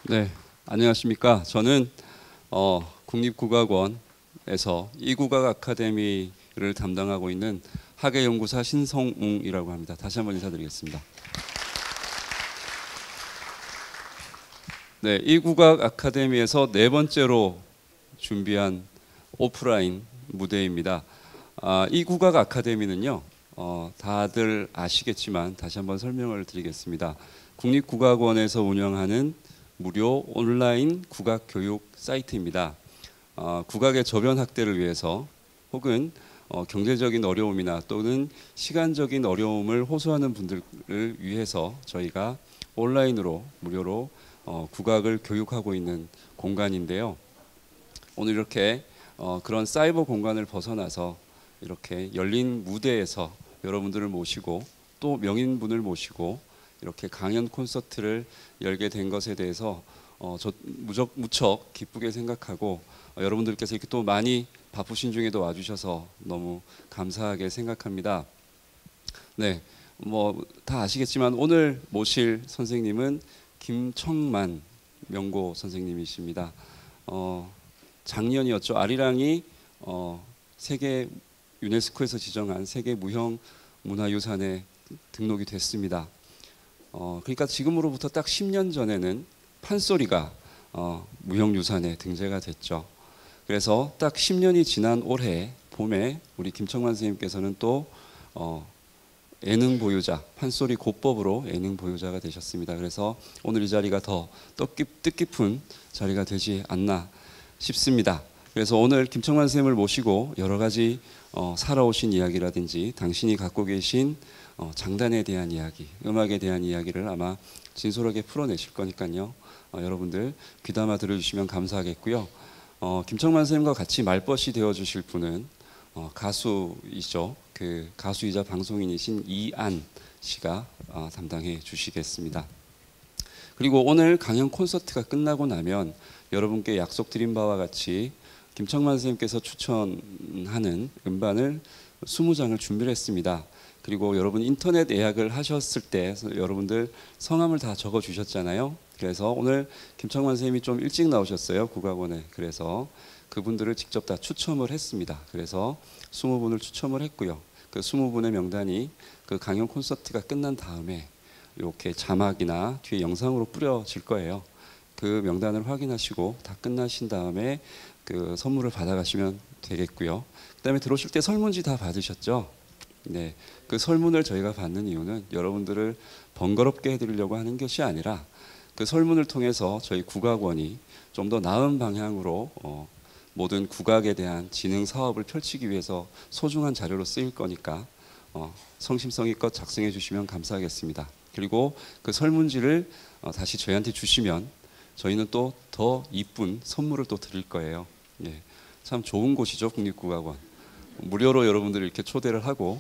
네, 안녕하십니까. 저는 국립국악원에서 이국악 아카데미를 담당하고 있는 학예연구사 신성웅이라고 합니다. 다시 한번 인사드리겠습니다. 네, 이국악 아카데미에서 네 번째로 준비한 오프라인 무대입니다. 이국악 아카데미는요, 다들 아시겠지만 다시 한번 설명을 드리겠습니다. 국립국악원에서 운영하는 무료 온라인 국악 교육 사이트입니다. 국악의 저변 확대를 위해서 혹은 경제적인 어려움이나 또는 시간적인 어려움을 호소하는 분들을 위해서 저희가 온라인으로 무료로 국악을 교육하고 있는 공간인데요. 오늘 이렇게 그런 사이버 공간을 벗어나서 이렇게 열린 무대에서 여러분들을 모시고 또 명인분을 모시고 이렇게 강연 콘서트를 열게 된 것에 대해서 저 무척 기쁘게 생각하고 여러분들께서 이렇게 또 많이 바쁘신 중에도 와주셔서 너무 감사하게 생각합니다. 네, 뭐 다 아시겠지만 오늘 모실 선생님은 김청만 명고 선생님이십니다. 작년이었죠. 아리랑이 세계 유네스코에서 지정한 세계 무형 문화유산에 등록이 됐습니다. 그러니까 지금으로부터 딱 10년 전에는 판소리가 무형유산에 등재가 됐죠. 그래서 딱 10년이 지난 올해 봄에 우리 김청만 선생님께서는 또 예능 보유자, 판소리 고법으로 예능 보유자가 되셨습니다. 그래서 오늘 이 자리가 더 뜻깊은 자리가 되지 않나 싶습니다. 그래서 오늘 김청만 선생님을 모시고 여러 가지 살아오신 이야기라든지 당신이 갖고 계신 장단에 대한 이야기, 음악에 대한 이야기를 아마 진솔하게 풀어내실 거니까요. 여러분들 귀담아 들어주시면 감사하겠고요. 김청만 선생님과 같이 말벗이 되어주실 분은 가수이죠. 그 가수이자 방송인이신 이안 씨가 담당해 주시겠습니다. 그리고 오늘 강연 콘서트가 끝나고 나면 여러분께 약속드린 바와 같이 김청만 선생님께서 추천하는 음반을 20장을 준비를 했습니다. 그리고 여러분 인터넷 예약을 하셨을 때 여러분들 성함을 다 적어 주셨잖아요. 그래서 오늘 김청만 선생님이 좀 일찍 나오셨어요, 국악원에. 그래서 그분들을 직접 다 추첨을 했습니다. 그래서 20분을 추첨을 했고요. 그 20분의 명단이 그 강연 콘서트가 끝난 다음에 이렇게 자막이나 뒤에 영상으로 뿌려질 거예요. 그 명단을 확인하시고 다 끝나신 다음에 그 선물을 받아가시면 되겠고요. 그다음에 들어오실 때 설문지 다 받으셨죠? 네, 그 설문을 저희가 받는 이유는 여러분들을 번거롭게 해드리려고 하는 것이 아니라 그 설문을 통해서 저희 국악원이 좀 더 나은 방향으로 모든 국악에 대한 진흥 사업을 펼치기 위해서 소중한 자료로 쓰일 거니까 성심성의껏 작성해 주시면 감사하겠습니다. 그리고 그 설문지를 다시 저희한테 주시면 저희는 또 더 이쁜 선물을 또 드릴 거예요. 예, 참 좋은 곳이죠, 국립국악원. 무료로 여러분들을 이렇게 초대를 하고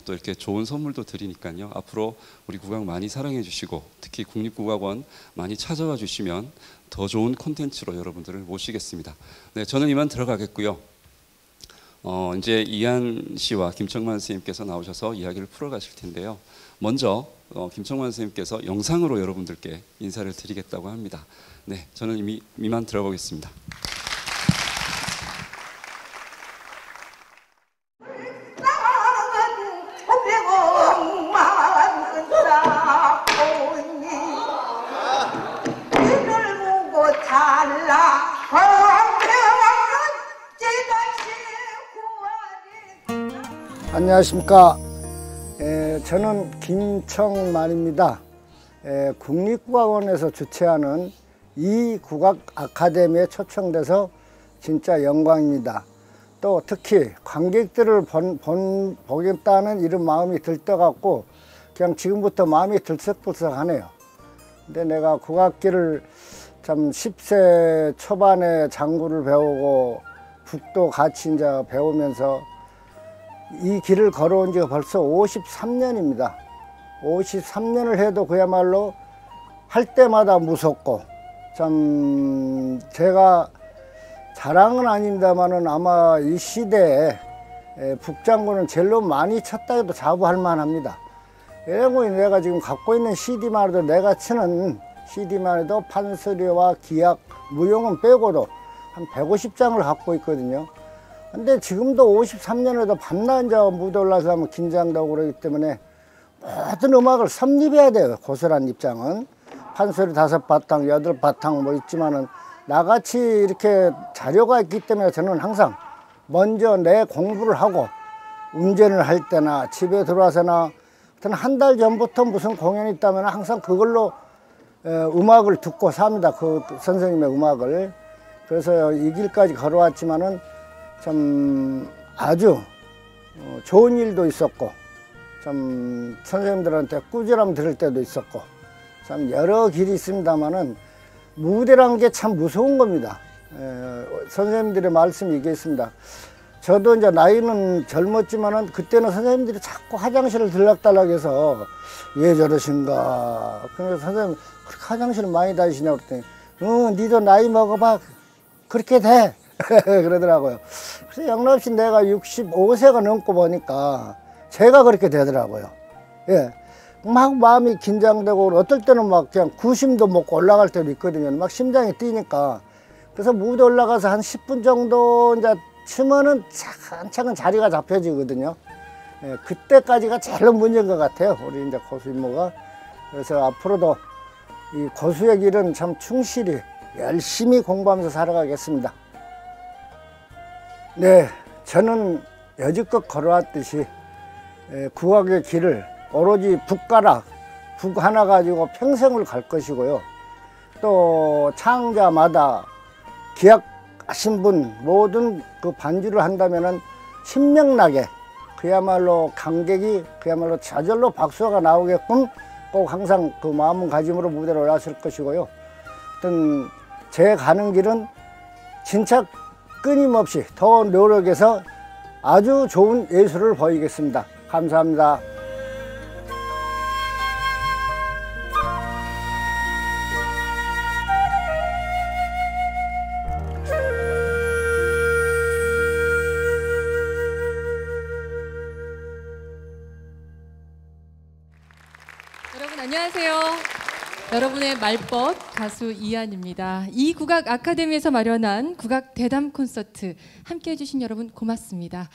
또 이렇게 좋은 선물도 드리니까요. 앞으로 우리 국악 많이 사랑해 주시고 특히 국립국악원 많이 찾아와 주시면 더 좋은 콘텐츠로 여러분들을 모시겠습니다. 네, 저는 이만 들어가겠고요. 이제 이한 씨와 김청만 선생님께서 나오셔서 이야기를 풀어가실 텐데요. 먼저 김청만 선생님께서 영상으로 여러분들께 인사를 드리겠다고 합니다. 네, 저는 이만 들어보겠습니다. 안녕하십니까. 저는 김청만입니다. 국립국악원에서 주최하는 이 국악 아카데미에 초청돼서 진짜 영광입니다. 또 특히 관객들을 보겠다는 이런 마음이 들떠갖고 그냥 지금부터 마음이 들썩들썩하네요. 근데 내가 국악기를 참 10세 초반에 장구를 배우고 북도 같이 이제 배우면서 이 길을 걸어온 지가 벌써 53년입니다. 53년을 해도 그야말로 할 때마다 무섭고 참 제가 자랑은 아닙니다만은 아마 이 시대에 북장구는 젤로 많이 쳤다 해도 자부할 만합니다. 왜냐면 내가 지금 갖고 있는 CD만 해도 내가 치는 CD만 해도 판소리와 기악, 무용은 빼고도 한 150장을 갖고 있거든요. 근데 지금도 53년에도 밤낮 이제 무대 올라서 하면 긴장되고 그러기 때문에 모든 음악을 섭립해야 돼요. 고스란 입장은. 판소리 5바탕, 8바탕 뭐 있지만은 나같이 이렇게 자료가 있기 때문에 저는 항상 먼저 내 공부를 하고 운전을 할 때나 집에 들어와서나 한 달 전부터 무슨 공연이 있다면 항상 그걸로 음악을 듣고 삽니다. 그 선생님의 음악을. 그래서 이 길까지 걸어왔지만은 참 아주 좋은 일도 있었고 참 선생님들한테 꾸지람 들을 때도 있었고 참 여러 길이 있습니다만은 무대란 게 참 무서운 겁니다. 선생님들의 말씀이 이게 있습니다. 저도 이제 나이는 젊었지만은 그때는 선생님들이 자꾸 화장실을 들락달락해서 왜 저러신가. 그래서 선생님 그렇게 화장실을 많이 다니시냐고 그랬더니 니도 나이 먹어봐 그렇게 돼 그러더라고요. 그래서 영락없이 내가 65세가 넘고 보니까 제가 그렇게 되더라고요. 예. 막 마음이 긴장되고 어떨 때는 막 그냥 구심도 먹고 올라갈 때도 있거든요. 막 심장이 뛰니까. 그래서 무대 올라가서 한 10분 정도 이제 치면은 차근차근 자리가 잡혀지거든요. 예, 그때까지가 제일 문제인 것 같아요. 우리 이제 고수 임무가. 그래서 앞으로도 이 고수의 길은 참 충실히 열심히 공부하면서 살아가겠습니다. 네, 저는 여지껏 걸어왔듯이 국악의 길을 오로지 북가락, 북 하나 가지고 평생을 갈 것이고요. 또 창자마다 기악하신 분 모든 그 반주를 한다면은 신명나게 그야말로 관객이 그야말로 저절로 박수가 나오게끔 꼭 항상 그 마음가짐으로 무대로 올라설 것이고요. 어떤 제 가는 길은 진짜 끊임없이 더 노력해서 아주 좋은 예술을 보이겠습니다. 감사합니다. 여러분 안녕하세요. 여러분의 말벗 가수 이한입니다. 이 국악 아카데미에서 마련한 국악 대담 콘서트 함께 해주신 여러분 고맙습니다.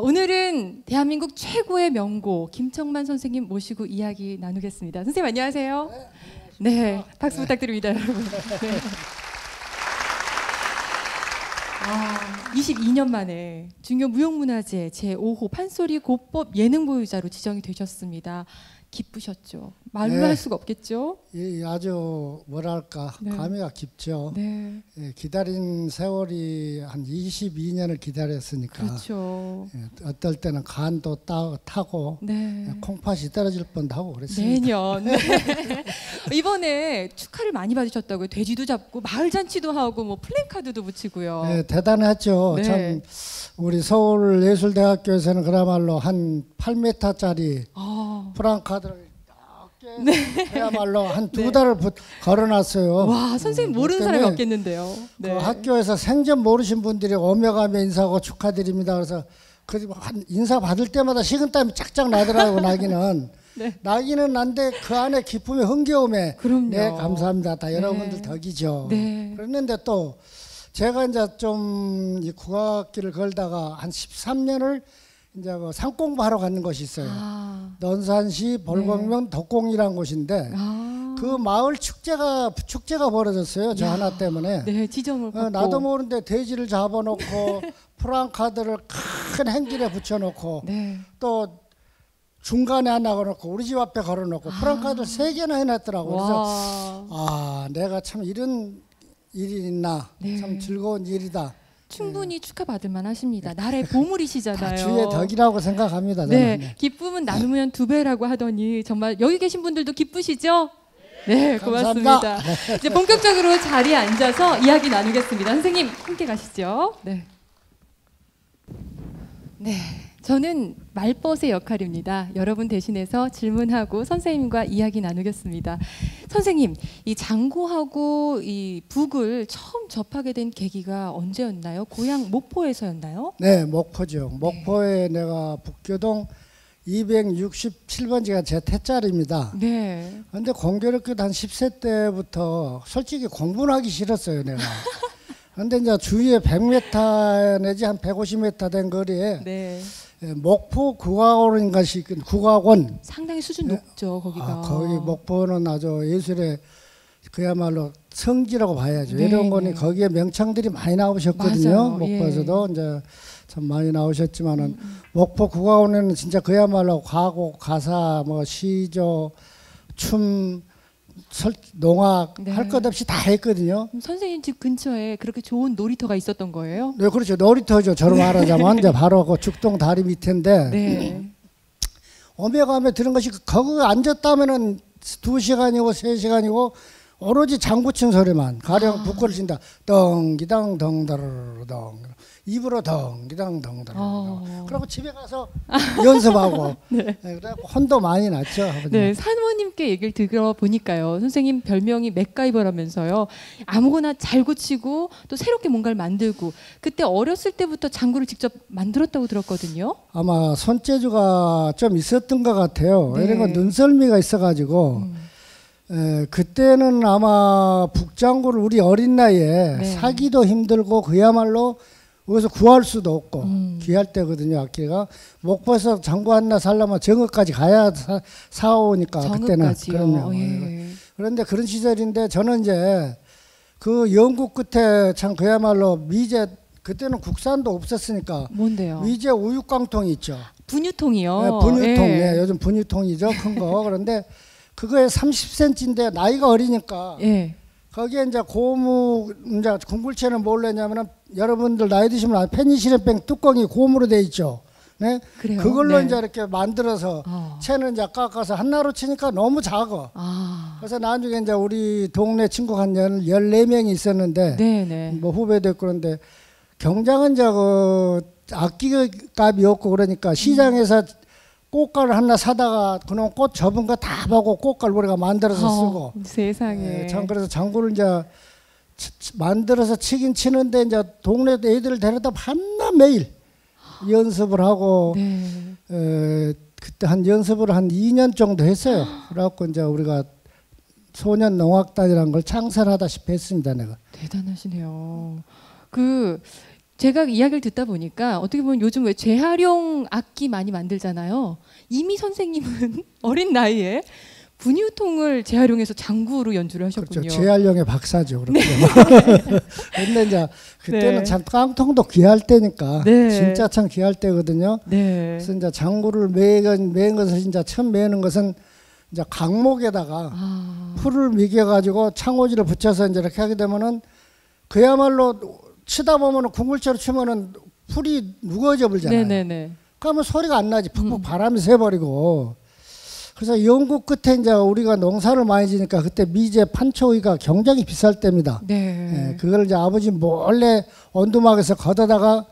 오늘은 대한민국 최고의 명곡 김청만 선생님 모시고 이야기 나누겠습니다. 선생님 안녕하세요. 네, 박수 부탁드립니다, 여러분. 네. 22년 만에 중요 무형문화재 제5호 판소리 고법 예능 보유자로 지정이 되셨습니다. 기쁘셨죠? 말로 네. 할 수가 없겠죠? 아주 뭐랄까 네. 감회가 깊죠. 네, 기다린 세월이 한 22년을 기다렸으니까 그렇죠. 어떨 때는 간도 타고 네. 콩팥이 떨어질 뻔도 하고 그랬습니다. 내년. 네. 이번에 축하를 많이 받으셨다고요. 돼지도 잡고 마을 잔치도 하고 뭐 플랜카드도 붙이고요. 네, 대단했죠. 네. 참 우리 서울예술대학교에서는 그야말로 한 8m짜리 프랑카드를 그야말로 한 두 달을 걸어놨어요. 와, 선생님 모르는 사람이 없겠는데요. 네. 그 학교에서 생전 모르신 분들이 오며 가며 인사하고 축하드립니다. 그래서 그 인사 받을 때마다 식은땀이 쫙쫙 나더라고. 나기는 네. 나기는 난데 그 안에 기쁨이 흥겨움에 그럼요. 네 감사합니다. 다 네. 여러분들 덕이죠. 네. 그랬는데 또 제가 이제 좀 이 국악기를 걸다가 한 13년을 이제 그 산공부하러 가는 곳이 있어요. 논산시 볼곡면 덕공이라는 곳인데 그 마을 축제가 벌어졌어요. 저 하나 때문에. 네, 지정을 받고. 나도 모르는데 돼지를 잡아놓고 프랑카드를 큰 행길에 붙여놓고 네. 또 중간에 하나 걸어놓고 우리 집 앞에 걸어놓고 프랑카드를 3개나 해놨더라고. 그래서 내가 참 이런 일이 있나. 네. 참 즐거운 일이다. 충분히 축하받을 만하십니다. 나라의 보물이시잖아요. 주의 덕이라고 생각합니다. 네, 저는. 기쁨은 나누면 2배라고 하더니 정말 여기 계신 분들도 기쁘시죠? 네, 감사합니다. 고맙습니다. 이제 본격적으로 자리에 앉아서 이야기 나누겠습니다. 선생님 함께 가시죠. 네. 네, 저는 말벗의 역할입니다. 여러분 대신해서 질문하고 선생님과 이야기 나누겠습니다. 선생님, 이 장구하고 이 북을 처음 접하게 된 계기가 언제였나요? 고향 목포에서였나요? 네, 목포죠. 목포에 내가 북교동 267번지가 제 태자리입니다. 네. 근데 공교롭게도 한 10세 때부터 솔직히 공부는 하기 싫었어요, 내가. 근데 이제 주위에 100m 내지 한 150m 된 거리에 네. 목포 국악원인 것이 국악원. 상당히 수준 높죠, 거기가. 거기 목포는 아주 예술의 그야말로 성지라고 봐야죠. 네, 이런 거니 네. 거기에 명창들이 많이 나오셨거든요. 맞아요. 목포에서도 이제 참 많이 나오셨지만은 목포 국악원에는 진짜 그야말로 가곡, 가사, 뭐 시조, 춤, 농악 네. 할 것 없이 다 했거든요. 그럼 선생님 집 근처에 그렇게 좋은 놀이터가 있었던 거예요? 네, 그렇죠. 놀이터죠. 저로 말하자면 이제 바로 그 죽동 다리 밑인데 네. 오며 가며 들은 것이 거기 앉았다면은 2시간이고 3시간이고 오로지 장구 친 소리만 가령 북구를 친다. 덩기당 덩다르르덩 입으로 덩기당 덩다르르덩 그리고 집에 가서 연습하고 네. 그래갖고 혼도 많이 났죠. 아버님. 네, 사모님께 얘기를 들어보니까요. 선생님 별명이 맥가이버라면서요. 아무거나 잘 고치고 또 새롭게 뭔가를 만들고 그때 어렸을 때부터 장구를 직접 만들었다고 들었거든요. 아마 손재주가 좀 있었던 것 같아요. 네. 이런 건 눈썰미가 있어가지고 그때는 아마 북장구를 우리 어린 나이에 네. 사기도 힘들고 그야말로 어디서 구할 수도 없고 귀할 때거든요. 악기가 목포에서 장구 하나 살려면 정읍까지 가야 사오니까 그때는 그럼요. 예. 그런데 그런 시절인데 저는 이제 그 영국 끝에 참 그야말로 미제 그때는 국산도 없었으니까 뭔데요? 미제 우유깡통이 있죠. 분유통이요. 네, 분유통. 예. 네, 요즘 분유통이죠. 큰 거. 그런데 그거에 30cm인데 나이가 어리니까 예. 거기에 이제 고무 이제 궁굴채는 뭘 내냐면은 여러분들 나이 드시면 페니실린병 뚜껑이 고무로 돼 있죠. 네? 그래요? 그걸로 네. 이제 이렇게 만들어서 채는 이제 깎아서 하나로 치니까 너무 작아. 그래서 나중에 이제 우리 동네 친구가 한 14명이 있었는데 네네. 뭐 후배도 있고 그런데 경장은 이제 그 악기값이 없고 그러니까 시장에서 꽃가루 하나 사다가 그놈 꽃 접은 거 다 보고 꽃가루 우리가 만들어서 쓰고 세상에. 참 그래서 장구를 이제 만들어서 치긴 치는데 이제 동네 애들을 데려다 밤낮 매일 연습을 하고 네. 그때 한 연습을 한 2년 정도 했어요. 그래갖고 이제 우리가 소년 농악단이라는 걸 창설하다시피 했습니다. 내가. 대단하시네요. 제가 이야기를 듣다 보니까 어떻게 보면 요즘 왜 재활용 악기 많이 만들잖아요. 이미 선생님은 어린 나이에 분유통을 재활용해서 장구로 연주를 하셨군요. 그렇죠. 재활용의 박사죠. 그렇게. 근데 이제 그때는 참 깡통도 귀할 때니까 진짜 참 귀할 때거든요. 그래서 이제 장구를 맨 것을 이제 처음 매는 것은 이제 강목에다가 풀을 미겨 창호지를 붙여서 이제 이렇게 하게 되면은 그야말로 치다 보면은 궁굴채로 치면은 풀이 무거워져 버리잖아요. 네네네. 그러면 소리가 안 나지. 푹푹 바람이 새버리고. 그래서 영국 끝에 이제 우리가 농사를 많이 지니까 그때 미제 판초이가 굉장히 비쌀 때입니다. 네. 그걸 이제 아버지 몰래 온두막에서 걷어다가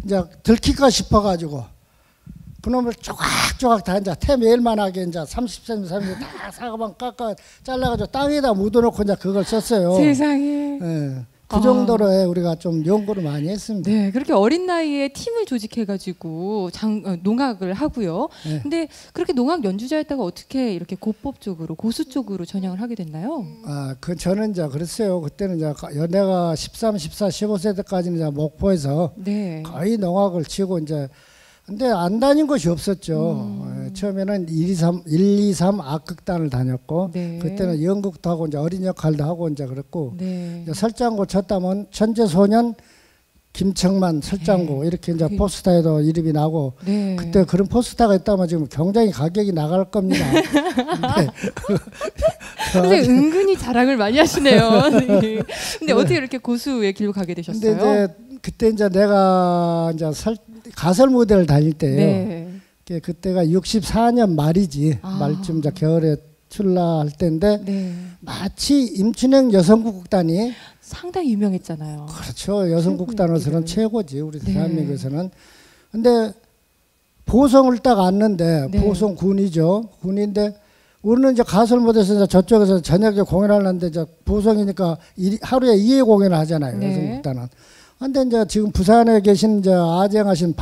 이제 들킬까 싶어가지고 그놈을 조각조각 다 이제 태매일만하게 이제 30cm, 30cm 다 사과만 깎아 잘라가지고 땅에다 묻어놓고 이제 그걸 썼어요. 세상에. 그 정도로 우리가 좀 연구를 많이 했습니다. 네, 그렇게 어린 나이에 팀을 조직해가지고 농악을 하고요. 네. 근데 그렇게 농악 연주자였다가 어떻게 이렇게 고법 쪽으로 고수 쪽으로 전향을 하게 됐나요? 저는 이제 그랬어요. 그때는 이제 연애가 13, 14, 15세 때까지는 이제 목포에서 거의 농악을 치고 이제 근데 안 다닌 곳이 없었죠. 처음에는 1, 2, 3 악극단을 다녔고 그때는 연극도 하고 이제 어린 역할도 하고 이제 그랬고 이제 설장구 쳤다면 천재소년 김청만 설장구 이렇게 이제 포스터에도 이름이 나고 그때 그런 포스터가 있다면 지금 굉장히 가격이 나갈 겁니다. 근데 은근히 자랑을 많이 하시네요. 근데 어떻게 이렇게 고수의 길로 가게 되셨어요? 근데 이제 그때 이제 내가 이제 가설 무대를 다닐 때예요. 그때가 64년 말이지. 말쯤 이제 겨울에 출라할 때인데 마치 임춘행 여성국극단이 상당히 유명했잖아요. 그렇죠. 여성국단으로서는 최고지. 우리 대한민국에서는. 근데 보성을 딱 왔는데 보성군이죠. 군인데 우리는 이제 가설 무대에서 이제 저쪽에서 저녁에 공연을 하는데 이제 보성이니까 하루에 2회 공연을 하잖아요. 여성국단은. 근데 이제 지금 부산에 계신 이제 아쟁하신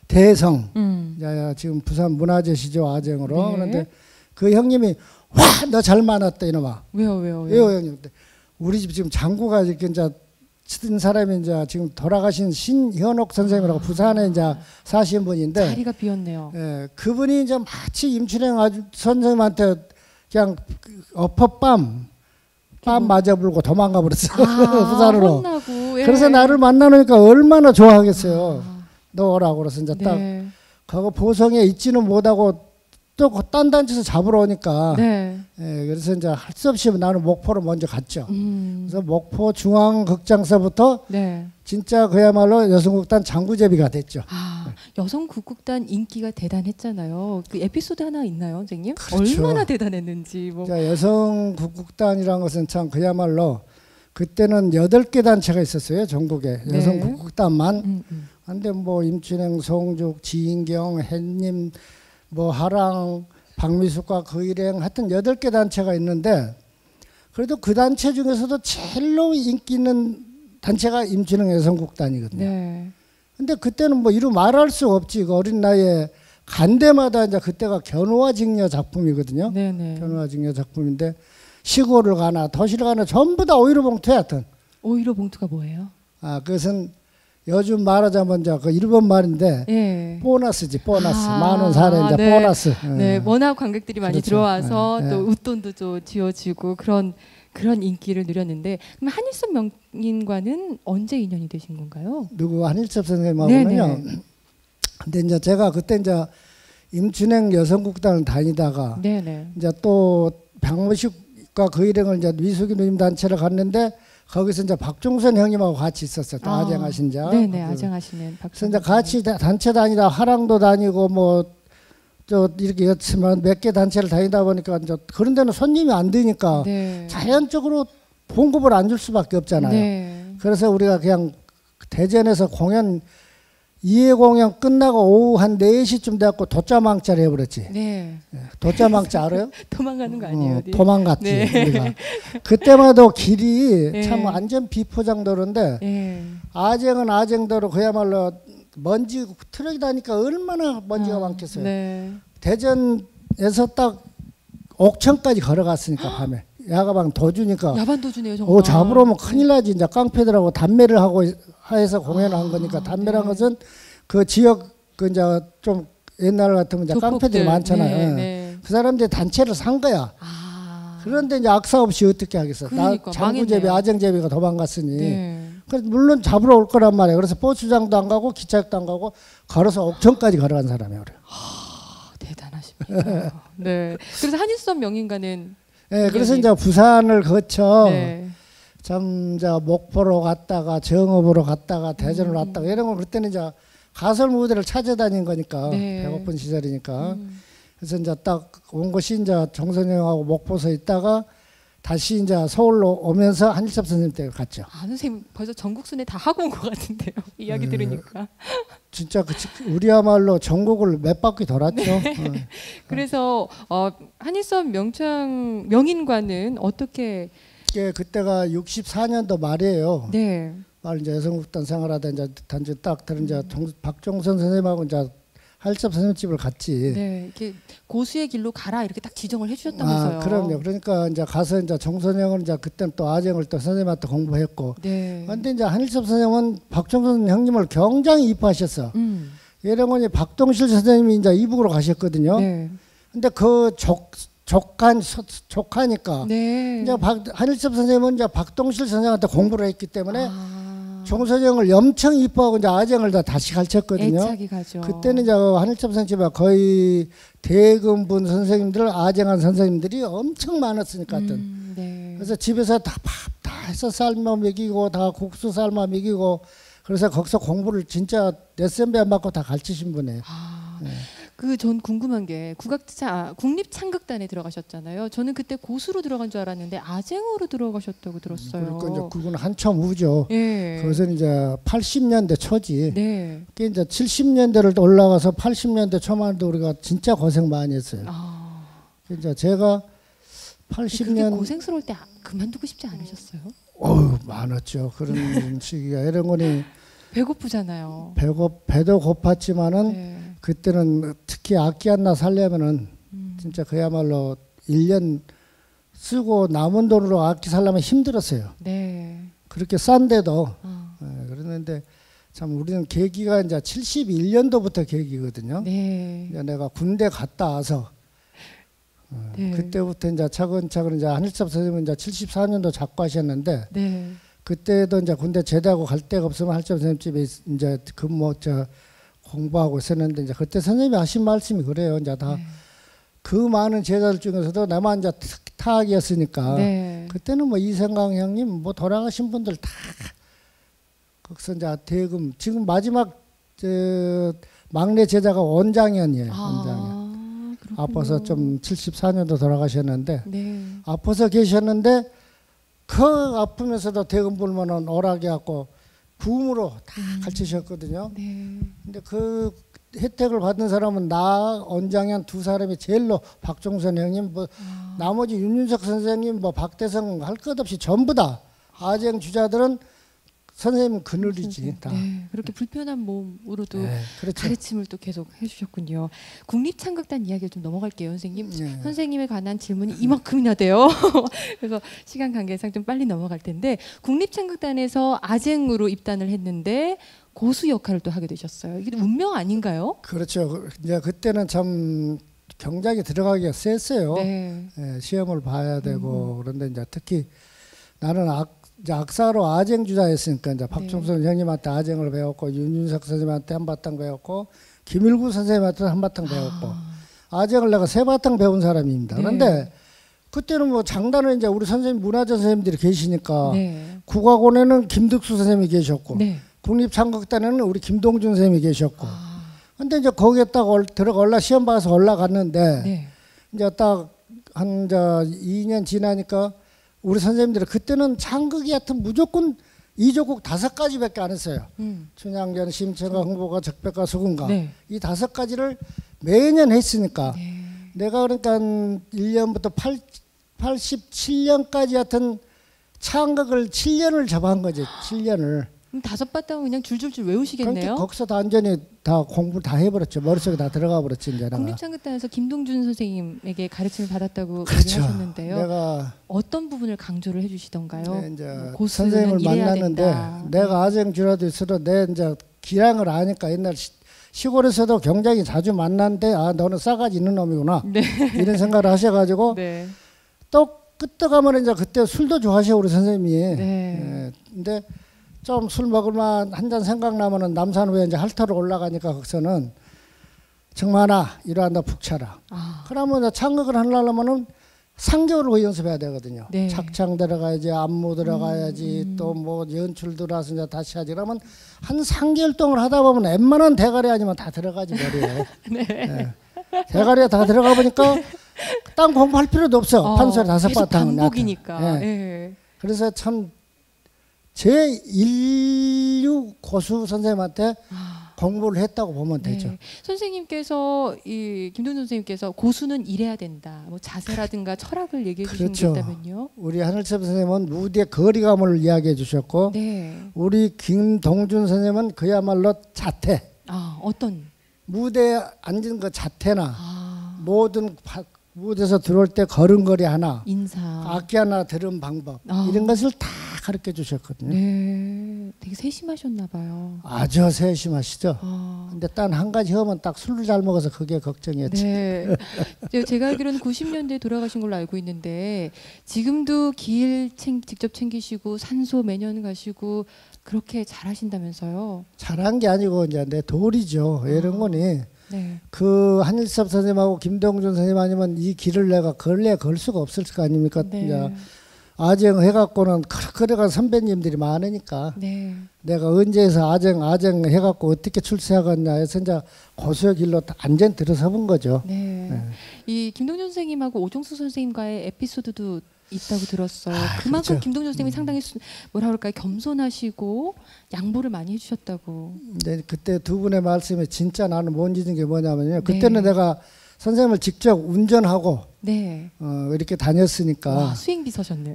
대성 음. 이제 지금 부산 문화재시죠 아쟁으로. 네. 그런데 그 형님이 와 너 잘 만났다 이놈아. 왜요? 왜요 형님? 우리 집 지금 장구가 이렇게 이제 치던 사람이 이제 지금 돌아가신 신현옥 선생님이라고 부산에 이제 사신 분인데 자리가 비었네요. 예, 그분이 이제 마치 임춘행 선생님한테 그냥 엎어빰 빰 맞아 불고 도망가 버렸어. 부산으로. 혼나고, 예. 그래서 나를 만나놓으니까 얼마나 좋아하겠어요. 너 오라고 그래서 이제 딱 네. 가고 보성에 있지는 못하고 또 딴 단체에서 잡으러 오니까 네. 예, 그래서 이제 할 수 없이 나는 목포로 먼저 갔죠. 그래서 목포 중앙극장서부터 네. 진짜 그야말로 여성극단 장구제비가 됐죠. 여성 국극단 인기가 대단했잖아요. 그 에피소드 하나 있나요, 선생님? 그렇죠. 얼마나 대단했는지. 뭐. 자, 여성국극단이라는 것은 참 그야말로 그때는 8개 단체가 있었어요. 전국에. 네. 여성국극단만. 근데 뭐 임춘행, 송죽, 지인경, 햇님, 뭐 하랑, 박미숙과 그일행 하여튼 8개 단체가 있는데 그래도 그 단체 중에서도 제일로 인기 있는 단체가 임춘행 여성국단이거든요. 네. 근데 그때는 뭐 이루 말할 수 없지. 그 어린 나이에 간 데마다 이제 그때가 견우와 직녀 작품이거든요. 네네. 견우와 직녀 작품인데 시골을 가나 도시를 가나 전부 다 오이로 봉투야. 하여튼. 오이로 봉투가 뭐예요? 그것은 요즘 말하자면 이제 그 일본 말인데 예. 보너스지 보너스. 10,000원 사례 이제 네. 보너스. 네, 워낙 관객들이 많이 그렇죠. 들어와서 네, 또 네. 웃돈도 좀 지어지고 그런 인기를 누렸는데 그럼 한일섭 명인과는 언제 인연이 되신 건가요? 누구 한일섭 선생님하고는요. 네네. 근데 이제 제가 그때 이제 임춘행 여성국단을 다니다가 네네. 이제 또 박무식과 그 일행을 이제 미숙이 누님 단체를 갔는데 거기서 이제 박종선 형님하고 같이 있었어요. 또 아쟁하신 자. 네네, 아쟁하시는 그래서 이제 같이 단체 다니다 하랑도 다니고 뭐 저 이렇게 였지만 몇 개 단체를 다니다 보니까 이제 그런 데는 손님이 안 되니까 네. 자연적으로 봉급을 안 줄 수밖에 없잖아요. 네. 그래서 우리가 그냥 대전에서 공연 2회 공연 끝나고 오후 한 4시쯤 돼갖고 돗자망자를 해버렸지. 네. 돗자망자 알아요? 도망가는 거 아니에요? 어디? 도망갔지. 네. 우리가. 그때마다 길이 네. 참 완전 비포장도로인데 네. 아쟁은 아쟁도로 그야말로 먼지 트럭이 다니까 얼마나 먼지가 많겠어요. 네. 대전에서 딱 옥천까지 걸어갔으니까 밤에 야가방 도주니까 야반 도주네요, 정말. 잡으러 오면 큰일 나지. 이제 깡패들하고 담배를 하고 해서 공연을 한 거니까 담배란 네. 것은 그 지역 그 이제 좀 옛날 같으면 이제 조폭들. 깡패들이 많잖아요. 네, 예. 네. 그 사람들이 단체를 산 거야. 그런데 이제 악사 없이 어떻게 하겠어? 그러니까, 나 장구제비, 망했네요. 아쟁제비가 도망갔으니. 네. 그래서 물론 잡으러 올 거란 말이에요. 그래서 버스장도 안 가고 기차역도 안 가고 걸어서 옥천까지 걸어간 사람이에요. 대단하십니다. 네. 그래서 한일섭 명인과는 예, 그래서 여기- 이제 부산을 거쳐 네. 참 이제 목포로 갔다가 정읍으로 갔다가 대전으로 갔다가 이런 걸 그때는 이제 가설 무대를 찾아다닌 거니까 네. 배고픈 시절이니까 그래서 이제 딱 온 곳이 이제 정선영하고 목포서 있다가 다시 이제 서울로 오면서 한일섭 선생님 때 갔죠. 선생님 벌써 전국 순회 다 하고 온 것 같은데요. 이야기 들으니까. 진짜 우리야말로 전국을 몇 바퀴 돌았죠. 네. 그래서 한일섭 명인과는 어떻게? 이게 그때가 64년도 말이에요. 네. 말 이제 여성국단 생활하다 이제 단지 딱 들은 이제 박종선 선생님하고 이제 한일섭 선생님 집을 갔지. 네, 이렇게 고수의 길로 가라 이렇게 딱 지정을 해주셨다면서요. 그럼요. 그러니까 이제 가서 이제 정선영은 이제 그때는 또 아쟁을 또 선생님한테 공부했고. 네. 근데 이제 한일섭 선생님은 박종선 형님을 굉장히 이뻐하셨어. 예령원이 박동실 선생님이 이제 이북으로 가셨거든요. 네. 근데 그 조카니까. 네. 이제 한일섭 선생님은 이제 박동실 선생한테 공부를 했기 때문에 정선영을 엄청 이뻐하고 이제 아쟁을 다 다시 가르쳤거든요. 애착이 가죠. 그때는 이제 한일섭 선생님이 거의 대금분 선생님들, 아쟁한 선생님들이 엄청 많았으니까 하여튼. 네. 그래서 집에서 다 밥 다 해서 삶아 먹이고 다 국수 삶아 먹이고 그래서 거기서 공부를 진짜 레슨비 안 받고 다 가르치신 분이에요. 전 궁금한 게 국립창극단에 들어가셨잖아요. 저는 그때 고수로 들어간 줄 알았는데 아쟁으로 들어가셨다고 들었어요. 그러니까 이제 그건 한참 후죠. 예. 그것은 이제 80년대 초지. 네. 그게 이제 70년대를 올라가서 80년대 초만 해도 우리가 진짜 고생 많이 했어요. 이제 제가 그렇게 80년 고생스러울 때 그만두고 싶지 않으셨어요? 많았죠. 그런 시기가 이런 거니 배고프잖아요. 배도 고팠지만은 네. 그때는 특히 악기 하나 살려면은 진짜 그야말로 1년 쓰고 남은 돈으로 악기 살려면 힘들었어요. 네. 그렇게 싼데도 그랬는데 참 우리는 계기가 이제 71년도부터 계기거든요. 네. 이제 내가 군대 갔다 와서 네. 그때부터 이제 차근차근 이제 한일섭 선생님은 이제 74년도 작고 하셨는데 네. 그때도 이제 군대 제대하고 갈 데가 없으면 한일섭 선생님 집에 이제 공부하고 있었는데 이제 그때 선생님이 하신 말씀이 그래요. 이제 다 그 많은 제자들 중에서도 나만 이제 특탁이었으니까 네. 그때는 뭐 이생강 형님 뭐 돌아가신 분들 다 거기서 이제 대금 지금 마지막 막내 제자가 원장현이에요. 원장현. 그렇군요. 아파서 좀 74년도 돌아가셨는데 네. 아파서 계셨는데 그 아프면서도 대금 불면은 오라게 갖고 구음으로 다 가르치셨거든요. 네. 근데 그 혜택을 받은 사람은 나 원장현 두 사람이 제일로 박종선 형님 뭐 나머지 윤윤석 선생님 뭐 박대성 할 것 없이 전부 다 아쟁 주자들은 선생님 그늘이지 다. 네. 그렇게 불편한 몸으로도 네, 그렇죠. 가르침을 또 계속 해주셨군요. 국립창극단 이야기를 좀 넘어갈게요, 선생님. 네. 선생님에 관한 질문이 이만큼이나 돼요. 그래서 시간 관계상 좀 빨리 넘어갈 텐데 국립창극단에서 아쟁으로 입단을 했는데 고수 역할을 또 하게 되셨어요. 이게 운명 아닌가요? 그렇죠. 이제 그때는 참 경작이 들어가기가 셌어요. 네. 예, 시험을 봐야 되고 그런데 이제 특히 나는 이제 악사로 아쟁 주자였으니까 이제 박종선 형님한테 아쟁을 배웠고 윤윤석 선생님한테 한바탕 배웠고 김일구 선생님한테 한바탕 배웠고 아쟁을 내가 세바탕 배운 사람입니다. 그런데 그때는 뭐 장단은 이제 우리 선생님 문화재 선생님들이 계시니까 네. 국악원에는 김득수 선생님이 계셨고 네. 국립창극단에는 우리 김동준 선생님이 계셨고 근데 이제 거기에 딱 들어가 시험 봐서 올라갔는데 네. 이제 딱 한 2년 지나니까 우리 선생님들은 그때는 창극이 하여튼 무조건 이조곡 5가지밖에 안 했어요. 춘향전, 심청가, 흥보가, 적백가, 수군가 네. 이 5가지를 매년 했으니까 네. 내가 그러니까 1년부터 87년까지 하여튼 창극을 7년을 접한 거지. 7년을. 그럼 5바탕은 그냥 줄줄줄 그러니까 외우시겠네요. 거기서 다 완전히 다 공부를 다 해버렸죠. 머릿속에 다 들어가 버렸지 이제 내가. 국립창극단에서 김동준 선생님에게 가르침을 받았다고 그렇죠. 얘기하셨는데요. 내가 어떤 부분을 강조를 해주시던가요? 네, 이제 고수는 선생님을 이래야 만났는데 된다. 내가 아쟁주라도 있어도 내 이제 기량을 아니까 옛날 시골에서도 경작이 자주 만났는데 아 너는 싸가지 있는 놈이구나 네. 이런 생각을 하셔가지고 네. 또 끄떡하면 이제 그때 술도 좋아하셔 우리 선생님이. 네. 예, 근데 좀 술 먹을만 한 잔 생각나면은 남산후에 이제 할터로 올라가니까 거기서는 정만아 이러한다 푹 차라. 그러면 창극을 하려면은 3개월을 연습해야 되거든요. 네. 착창 들어가야지, 안무 들어가야지, 또 뭐 연출 들어와서 이제 다시 하지. 그러면 한 3개월 동안 하다 보면 웬만한 대가리 아니면 다 들어가지 머리에. 네. 네. 대가리에 다 들어가 보니까 딴 공부할 필요도 없어. 판소리 5바탕. 계속 반복이니까. 네. 네. 그래서 참 제1류 고수 선생님한테 공부를 했다고 보면 되죠. 네. 선생님께서 이 김동준 선생님께서 고수는 이래야 된다. 뭐 자세라든가 철학을 얘기해 주신 게 그렇죠. 있다면요. 우리 한일섭 선생님은 무대 거리감을 이야기해 주셨고 네. 우리 김동준 선생님은 그야말로 자태. 어떤 무대에 앉은 그 자태나 모든 무대에서 들어올 때 걸음걸이 하나 인사. 악기 하나 들은 방법 이런 것을 다 가르쳐 주셨거든요. 네. 되게 세심하셨나 봐요. 아주 세심하시죠. 근데 딴 한 가지 하면 딱 술을 잘 먹어서 그게 걱정이었지. 네. 제가 알기로는 90년대에 돌아가신 걸로 알고 있는데 지금도 길 직접 챙기시고 산소 매년 가시고 그렇게 잘하신다면서요. 잘한 게 아니고 이제 내 돌이죠. 이런 거니 네. 그 한일섭 선생님하고 김동준 선생님 아니면 이 길을 내가 걸 수가 없을 거 아닙니까? 네. 이제 아쟁 해갖고는 그래가 선배님들이 많으니까 네. 내가 언제에서 아쟁 해갖고 어떻게 출세하겠냐 해서 이제 고수의 길로 완전 들어서본 거죠. 네. 네. 이 김동준 선생님하고 오종수 선생님과의 에피소드도 있다고 들었어요. 그만큼 그렇죠. 김동준 선생님이 상당히 뭐라 그럴까요? 겸손하시고 양보를 많이 해주셨다고. 근데 그때 두 분의 말씀에 진짜 나는 못 잊은 게 뭐냐면요. 그때는 내가 선생님을 직접 운전하고 네. 이렇게 다녔으니까 와, 수행비 서셨네요.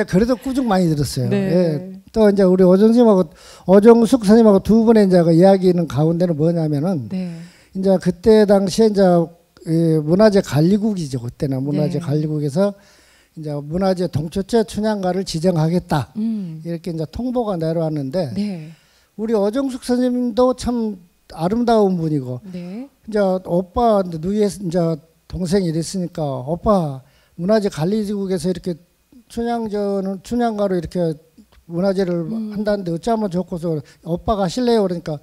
그래도 꾸중 많이 들었어요. 네. 예, 또 이제 우리 오정숙 선생님하고 두 분의 이제 그 이야기는 가운데는 뭐냐면은 네. 이제 그때 당시에 이제 이 문화재 관리국이죠. 그때는 문화재 네. 관리국에서 이제 문화재 동초체 춘향가를 지정하겠다. 이렇게 이제 통보가 내려왔는데 네. 우리 오정숙 선생님도 참 아름다운 분이고 네. 이제 오빠 누이의 이제 동생이 이랬으니까 오빠 문화재 관리국에서 이렇게 춘향가로 이렇게 문화재를 한다는데 어쩌면 좋고서 오빠가 하실래요? 그러니까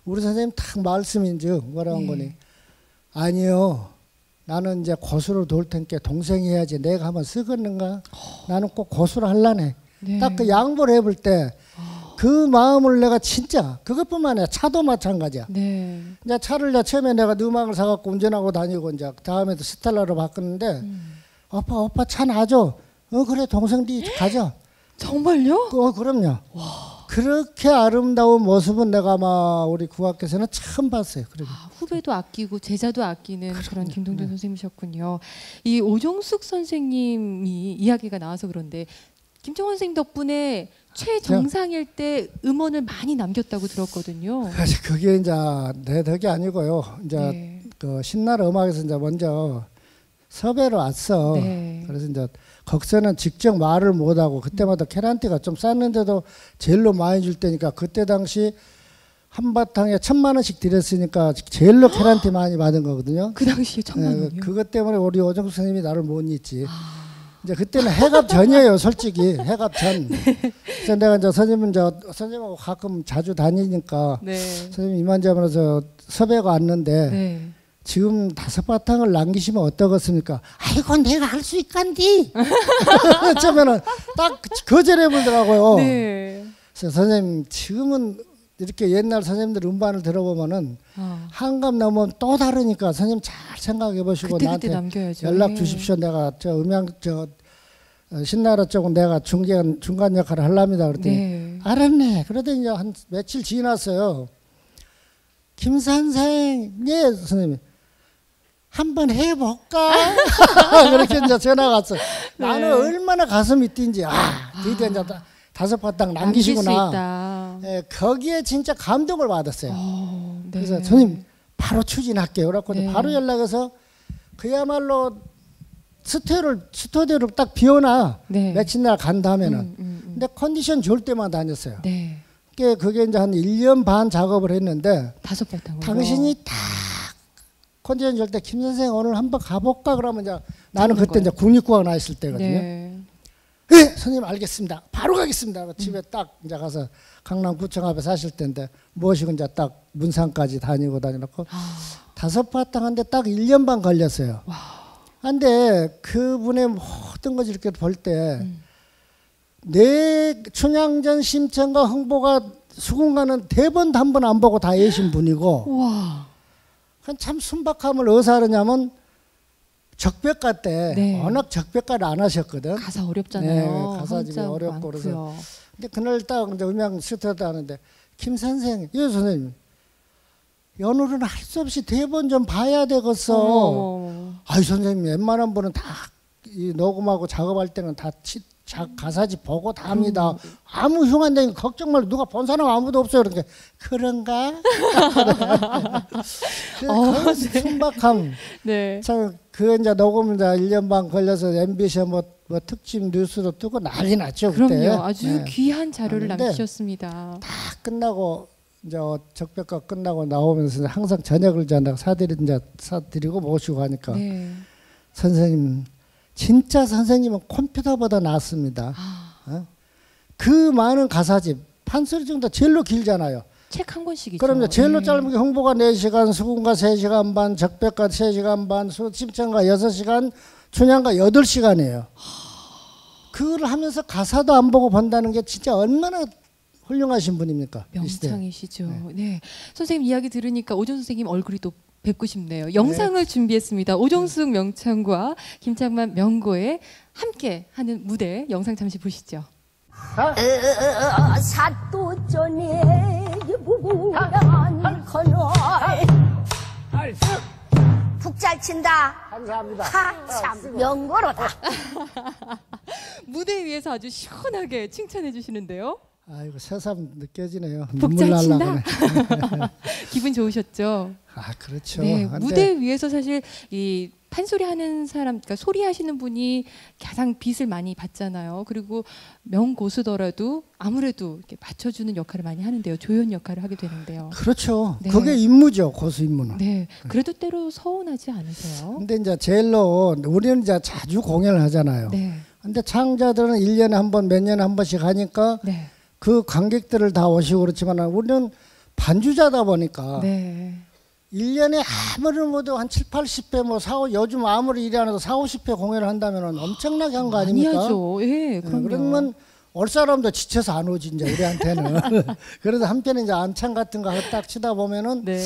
우리 선생님 딱 말씀인즉 뭐라고 한 네. 거니? 아니요. 나는 이제 고수를 도울 테니까 동생이 해야지 내가 한번 쓰겠는가? 나는 꼭 고수를 할라네. 네. 딱 그 양보를 해볼 때 그 마음을 내가 진짜 그것뿐만 아니라 차도 마찬가지야. 네. 이제 차를 이제 처음에 내가 느망을 사갖고 운전하고 다니고 이제 다음에도 스텔라로 바꿨는데 오빠 차 놔줘. 그래 동생들이 가져. 정말요? 그럼요. 그렇게 아름다운 모습은 내가 아마 우리 국악께서는 처음 봤어요. 그리고 후배도 아끼고 제자도 아끼는 그런 김동준 네. 선생님이셨군요. 이 오정숙 선생님이 이야기가 나와서 그런데 김정원 선생님 덕분에 최정상일 때 음원을 많이 남겼다고 들었거든요. 사실 그게 이제 내 덕이 아니고요. 이제 네. 그 신나라 음악에서 이제 먼저 섭외로 왔어. 네. 그래서 이제 거기서는 직접 말을 못하고 그때마다 캐란티가 좀 쌌는데도 제일로 많이 줄 때니까 그때 당시 한바탕에 1,000만 원씩 드렸으니까 제일로 캐란티 많이 받은 거거든요. 그 당시에 1,000만 원이요? 그것 때문에 우리 오정숙 선생님이 나를 못 잊지. 이제 그때는 해갑 전이에요, 솔직히 해갑 전. 그래서 내가 이제 선생님하고 가끔 자주 다니니까 네. 선생님 이만저만해서 섭외가 왔는데 네. 지금 5바탕을 남기시면 어떠겠습니까? 아이고 내가 할 수 있간디. 어쩌면은 딱 거절해 보더라고요. 네. 그래서 선생님 지금은 이렇게 옛날 선생님들 음반을 들어보면은 한감 넘으면 또 다르니까 선생님 잘 생각해 보시고 그때 나한테 남겨야죠. 연락 네. 주십시오. 내가 신나라 쪽은 내가 중간 역할을 하랍니다. 그랬더니 네. 알았네. 그러더니 이제 한 며칠 지났어요. 김 선생, 예 선생님. 한번 해볼까? 그렇게 이제 전화가 왔어. 나는 얼마나 가슴이 뛴지. 드디어 이제 5바탕 남기시구나. 예, 거기에 진짜 감동을 받았어요. 네. 그래서 선생님 바로 추진할게요. 그래갖고 네. 바로 연락해서 그야말로 스튜디오를 딱 비워놔. 네. 며칠 날 간다 하면은. 근데 컨디션 좋을 때만 다녔어요. 네. 그게 이제 한 1년 반 작업을 했는데 5바탕으로. 당신이 딱 컨디션 좋을 때 김 선생 오늘 한번 가볼까 그러면 이제 나는 그때 이제 국립국악 나 있을 때거든요. 네. 네, 선생님 알겠습니다. 바로 가겠습니다. 집에 딱 이제 가서 강남구청 앞에 사실 때인데 모시고 이제 딱 문산까지 다니고 5바탕 한데 딱 1년 반 걸렸어요. 근데 그분의 모든 것을 이렇게 볼 때 내 춘향전 심청과 흥보가 수군가는 대본도 한 번 안 보고 다 외신 분이고 와. 참 순박함을 어디서 하느냐면 적벽가 때 네. 워낙 적벽가를 안 하셨거든. 가사 어렵잖아요. 네, 가사집이 한자도 어렵고 그래서. 많고요. 근데 그날 딱 이제 음향 스튜디오 하는데 김 선생, 예 선생님, 오늘은 할 수 없이 대본 좀 봐야 되겠어. 아이 선생님, 웬만한 분은 다 이 녹음하고 작업할 때는 다 가사집 보고 다 합니다. 아무 흉한데 걱정 말고 누가 본 사람 아무도 없어요. 그러니까 그런가? 그 순박함. 네. 참 그 이제 녹음 이제 1년 반 걸려서 MBC 뭐 특집 뉴스도 뜨고 난리 났죠 그때. 그럼요. 아주 네. 귀한 자료를 하는데 남기셨습니다. 다 끝나고 이제 적벽가 끝나고 나오면서 항상 저녁을 이제 사드리고 모시고 하니까 네. 선생님 진짜 선생님은 컴퓨터보다 낫습니다. 그 많은 가사집 판소리 정도 제일로 길잖아요. 책 한 권씩이죠. 그럼 이제 제일로 네. 짧은 게 홍보가 4시간, 수군가 3시간 반, 적벽가 3시간 반, 심청가 6시간, 춘향가 8시간이에요. 그걸 하면서 가사도 안 보고 본다는 게 진짜 얼마나 훌륭하신 분입니까? 명창이시죠. 네. 선생님 이야기 들으니까 오정숙 선생님 얼굴이 또 뵙고 싶네요. 영상을 준비했습니다. 오정숙 명창과 김창만 명고의 함께 하는 무대 영상 잠시 보시죠. 사또전에 무궁한 커널 푹 잘 친다. 감사합니다. 참 명거로다. 무대 위에서 아주 시원하게 칭찬해 주시는데요. 아이고 새삼 느껴지네요. 복 눈물 잘 친다. 날라 기분 좋으셨죠? 아 그렇죠. 네, 근데 무대 위에서 사실 이 판소리 하는 사람, 그러니까 소리 하시는 분이 가장 빛을 많이 받잖아요. 그리고 명고수더라도 아무래도 이렇게 맞춰주는 역할을 많이 하는데요. 조연 역할을 하게 되는데요. 그렇죠. 네. 그게 임무죠. 고수 임무는. 네, 그래도 때로 서운하지 않으세요? 근데 이제 제일로 우리는 이제 자주 공연을 하잖아요. 네, 근데 창자들은 1년에 한 번, 몇 년에 한 번씩 하니까 네, 그 관객들을 다 오시고 그렇지만 우리는 반주자다 보니까 네. 1년에 아무리 모두 한 7, 80회 뭐 요즘 아무리 일이 안 해도 4, 50회 공연을 한다면 엄청나게 한 거 많이 아닙니까? 하죠. 예, 그럼요. 그러면 올 사람도 지쳐서 안 오지 이제 우리한테는. 그래도 한편에 이제 안창 같은 거 딱 치다 보면은 네,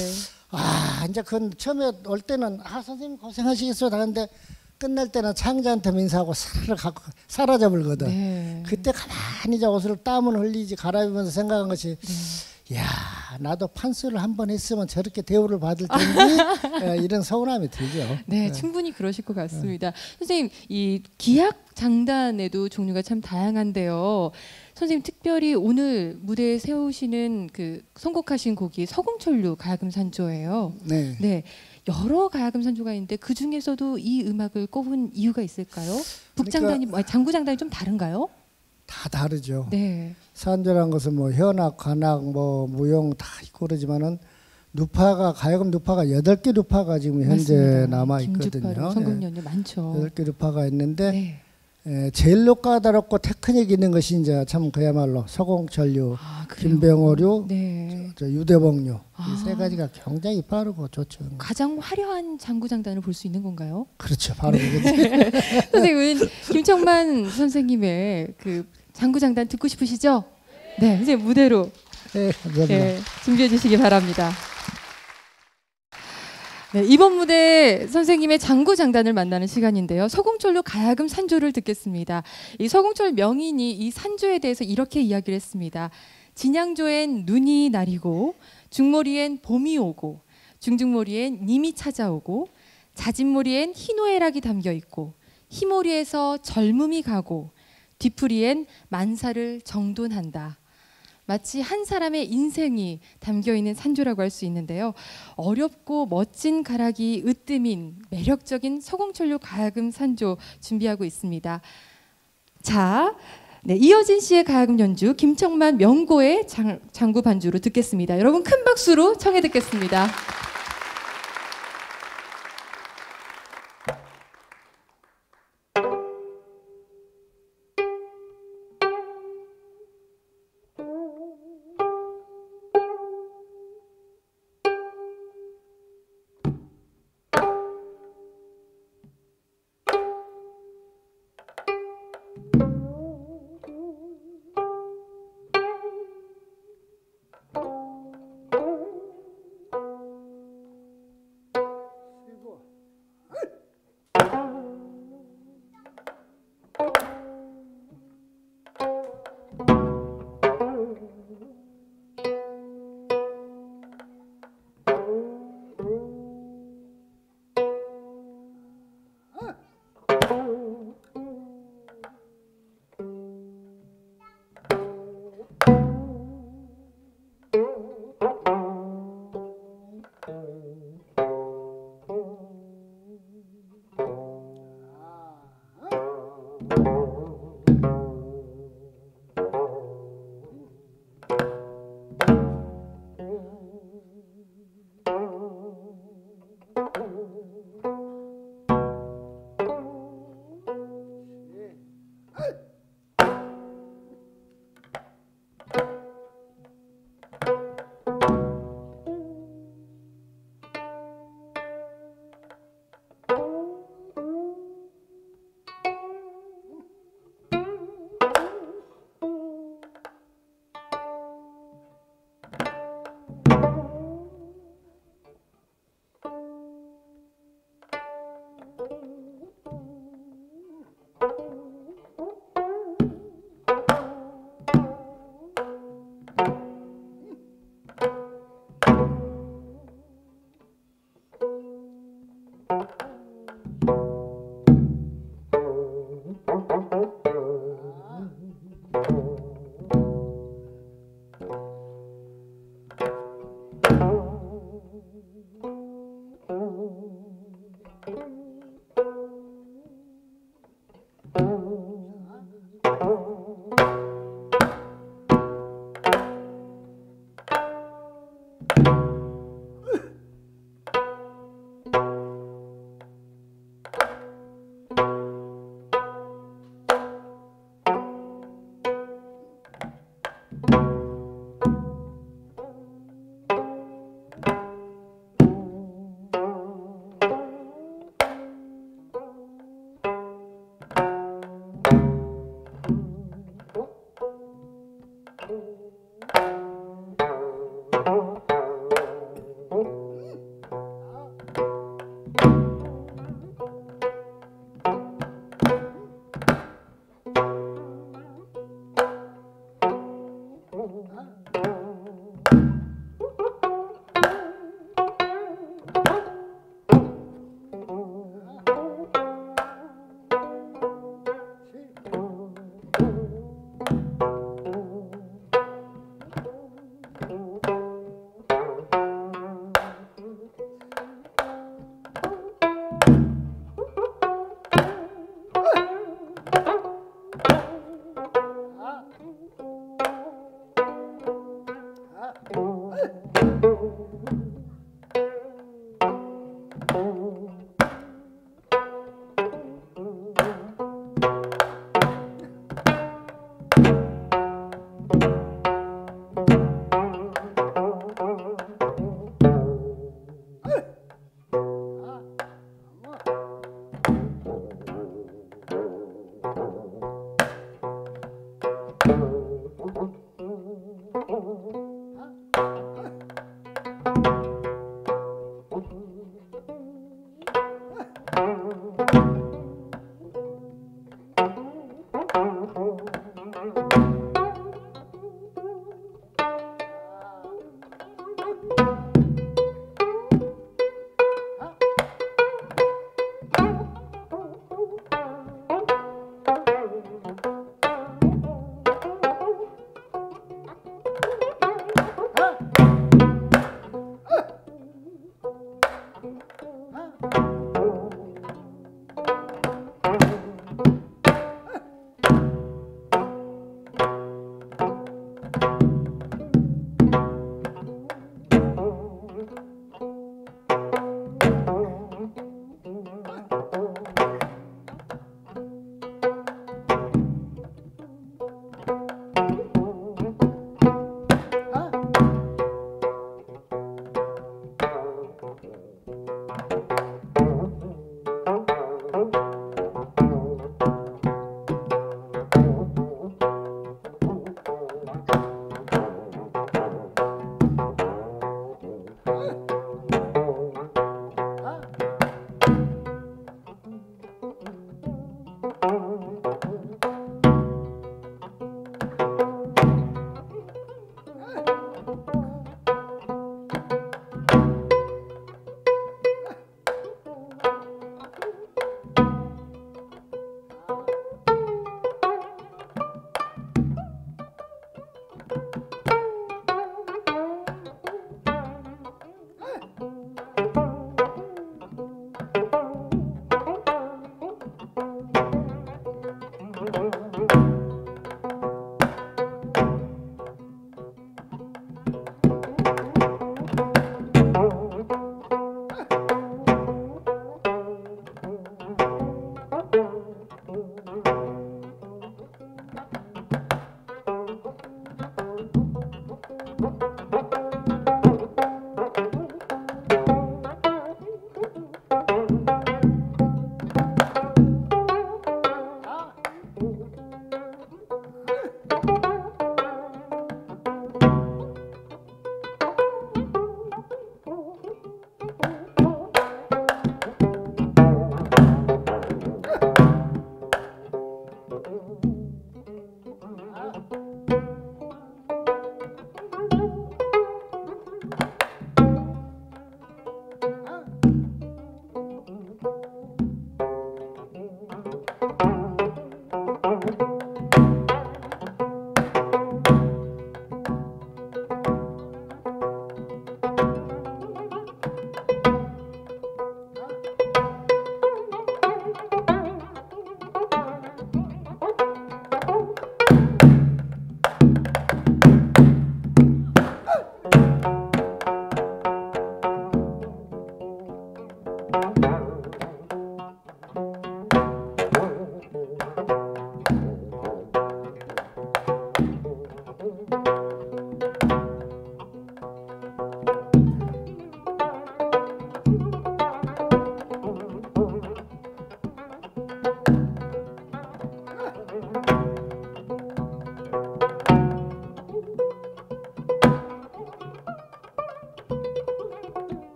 이제 그 처음에 올 때는 선생님 고생하시겠어요 하는데 끝날 때는 창자한테 인사하고 사라져 버리거든. 네. 그때 가만히 이제 옷을 땀을 흘리지 갈아입으면서 생각한 것이 야 나도 판소리를 한 번 했으면 저렇게 대우를 받을 텐데 이런 서운함이 들죠. 네, 충분히 그러실 것 같습니다. 선생님, 이 기악 장단에도 종류가 참 다양한데요. 선생님 특별히 오늘 무대에 세우시는 그 선곡하신 곡이 서공천류 가야금산조예요. 네. 네, 여러 가야금산조가 있는데 그 중에서도 이 음악을 꼽은 이유가 있을까요? 북장단이, 장구장단이 좀 다른가요? 다 다르죠. 네, 산조란 것은 뭐 현악, 관악, 뭐 무용 다 있고 그러지만은 누파가 가야금 누파가 8개 누파가 지금 현재 맞습니다. 남아 김주파로 있거든요. 성공연료 많죠. 8개 누파가 있는데 네. 제일로 까다롭고 테크닉 있는 것이 이제 참 그야말로 서공천류, 그래요? 김병호류, 네. 저 유대봉류 이 세 가지가 굉장히 빠르고 좋죠. 가장 화려한 장구장단을 볼 수 있는 건가요? 그렇죠, 바로 그거죠. 선생님은 김청만 선생님의 그 장구장단 듣고 싶으시죠? 네, 이제 무대로 네, 감사합니다. 네, 준비해 주시기 바랍니다. 네, 이번 무대 선생님의 장구장단을 만나는 시간인데요. 서공철로 가야금 산조를 듣겠습니다. 이 서공철 명인이 이 산조에 대해서 이렇게 이야기를 했습니다. 진양조엔 눈이 나리고 중모리엔 봄이 오고 중중모리엔 님이 찾아오고 자진모리엔 희노애락이 담겨 있고 희모리에서 젊음이 가고 뒤풀이엔 만사를 정돈한다. 마치 한 사람의 인생이 담겨있는 산조라고 할 수 있는데요. 어렵고 멋진 가락이 으뜸인 매력적인 서공천류 가야금 산조 준비하고 있습니다. 자, 네, 이어진 씨의 가야금 연주 김청만 명고의 장구 반주로 듣겠습니다. 여러분 큰 박수로 청해 듣겠습니다.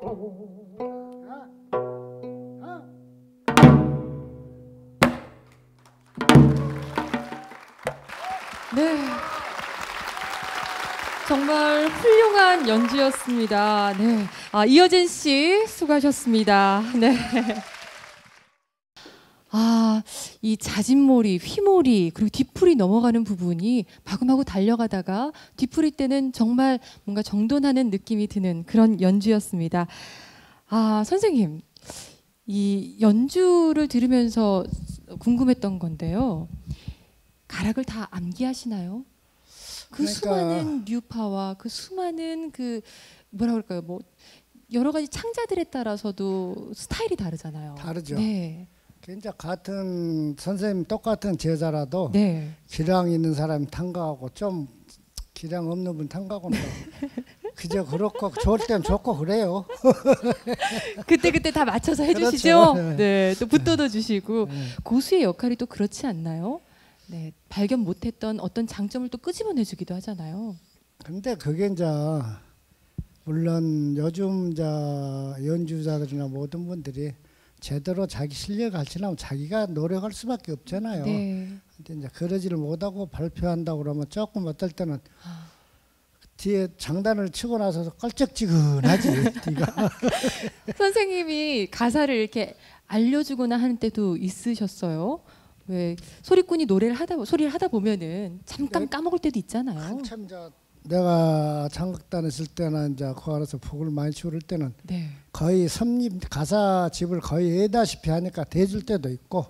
네. 정말 훌륭한 연주였습니다. 네. 이여진 씨 수고하셨습니다. 네. 이 자진몰이, 휘몰이, 그리고 뒤풀이 넘어가는 부분이 마구마구 달려가다가 뒤풀이 때는 정말 뭔가 정돈하는 느낌이 드는 그런 연주였습니다. 선생님, 이 연주를 들으면서 궁금했던 건데요. 가락을 다 암기하시나요? 그 그러니까 수많은 류파와 그 수많은 그 뭐라 그럴까요? 뭐 여러 가지 창자들에 따라서도 스타일이 다르잖아요. 다르죠. 네. 이제 같은 선생님 똑같은 제자라도 네. 기량 있는 사람이 tango하고 좀 기량 없는 분 tango하고는 그저 그렇고 좋을 땐 좋고 그래요. 그때 다 맞춰서 해주시죠. 그렇죠. 네. 또 붙들어 주시고 네. 고수의 역할이 또 그렇지 않나요? 네. 발견 못했던 어떤 장점을 또 끄집어내주기도 하잖아요. 근데 그게 이제 물론 요즘 이제 연주자들이나 모든 분들이 제대로 자기 실력 가르치려면 자기가 노력할 수밖에 없잖아요. 네. 근데 이제 그러지를 못하고 발표한다고 그러면 조금 어떨 때는 뒤에 장단을 치고 나서서 껄쩍지근하지. 뒤가. 선생님이 가사를 이렇게 알려주거나 하는 때도 있으셨어요? 왜 소리꾼이 소리를 하다 보면은 잠깐 까먹을 때도 있잖아요. 한참 이제 내가 장극단 했을 때나 이제 그 안에서 곡을 많이 치울 때는 네. 거의 가사집을 거의 외다시피 하니까 대줄 때도 있고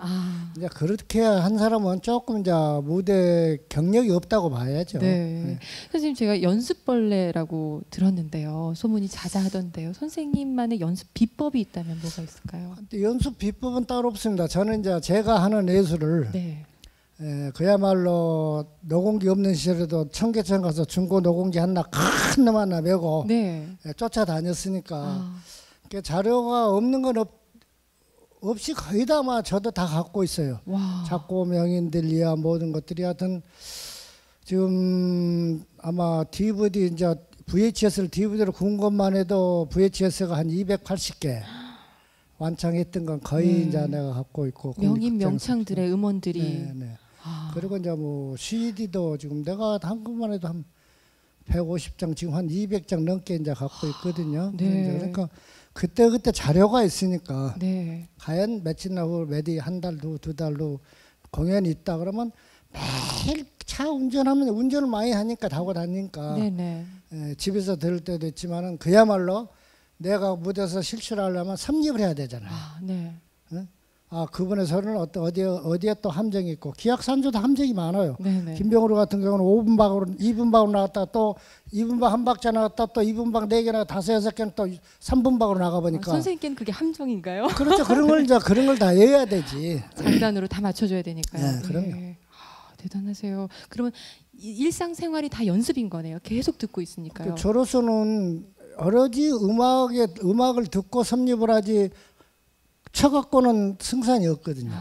이제 그렇게 한 사람은 조금 이제 무대 경력이 없다고 봐야죠. 네. 네. 선생님 제가 연습벌레라고 들었는데요. 소문이 자자하던데요. 선생님만의 연습 비법이 있다면 뭐가 있을까요? 근데 연습 비법은 따로 없습니다. 저는 이제 제가 하는 예술을 네. 그야말로 노공기 없는 시절에도 청계천 가서 중고 노공기 하나 큰 놈 하나 메고 네. 쫓아다녔으니까 자료가 없는 건 없이 거의 다 아마 저도 다 갖고 있어요. 와. 작고 명인들이야 모든 것들이 하여튼 지금 아마 DVD 이제 VHS를 DVD로 구운 것만 해도 VHS가 한 280개 완창했던 건 거의 이제 내가 갖고 있고 명인 명창들의 음원들이 네. 그리고 이제 뭐 CD도 지금 내가 한 것만 해도 한 150장 지금 한 200장 넘게 이제 갖고 있거든요. 네. 그러니까 그때 자료가 있으니까 네. 과연 며칠 나고 매디 한 달 후 두 달 후 공연이 있다 그러면 매일 차 운전하면 운전을 많이 하니까 타고 다니니까 네네. 집에서 들을 때도 있지만은 그야말로 내가 무대에서 실수를 하려면 섭립을 해야 되잖아요. 네. 그분의 소리는 어디에 또 함정이 있고 기악산조도 함정이 많아요. 네네. 김병으로 같은 경우는 5분 박으로 2분 박으로 나갔다 또 2분 박 한 박자 나갔다 또 2분 박 4개 나갔다 5, 6개는 또 3분 박으로 나가 보니까 선생님께는 그게 함정인가요? 그렇죠. 그런 걸 다 해야 되지. 장단으로 다 맞춰줘야 되니까요. 네, 그럼요. 대단하세요. 그러면 일상생활이 다 연습인 거네요. 계속 듣고 있으니까요. 저로서는 오로지 음악을 듣고 섭립을 하지 쳐갖고는 승산이 없거든요.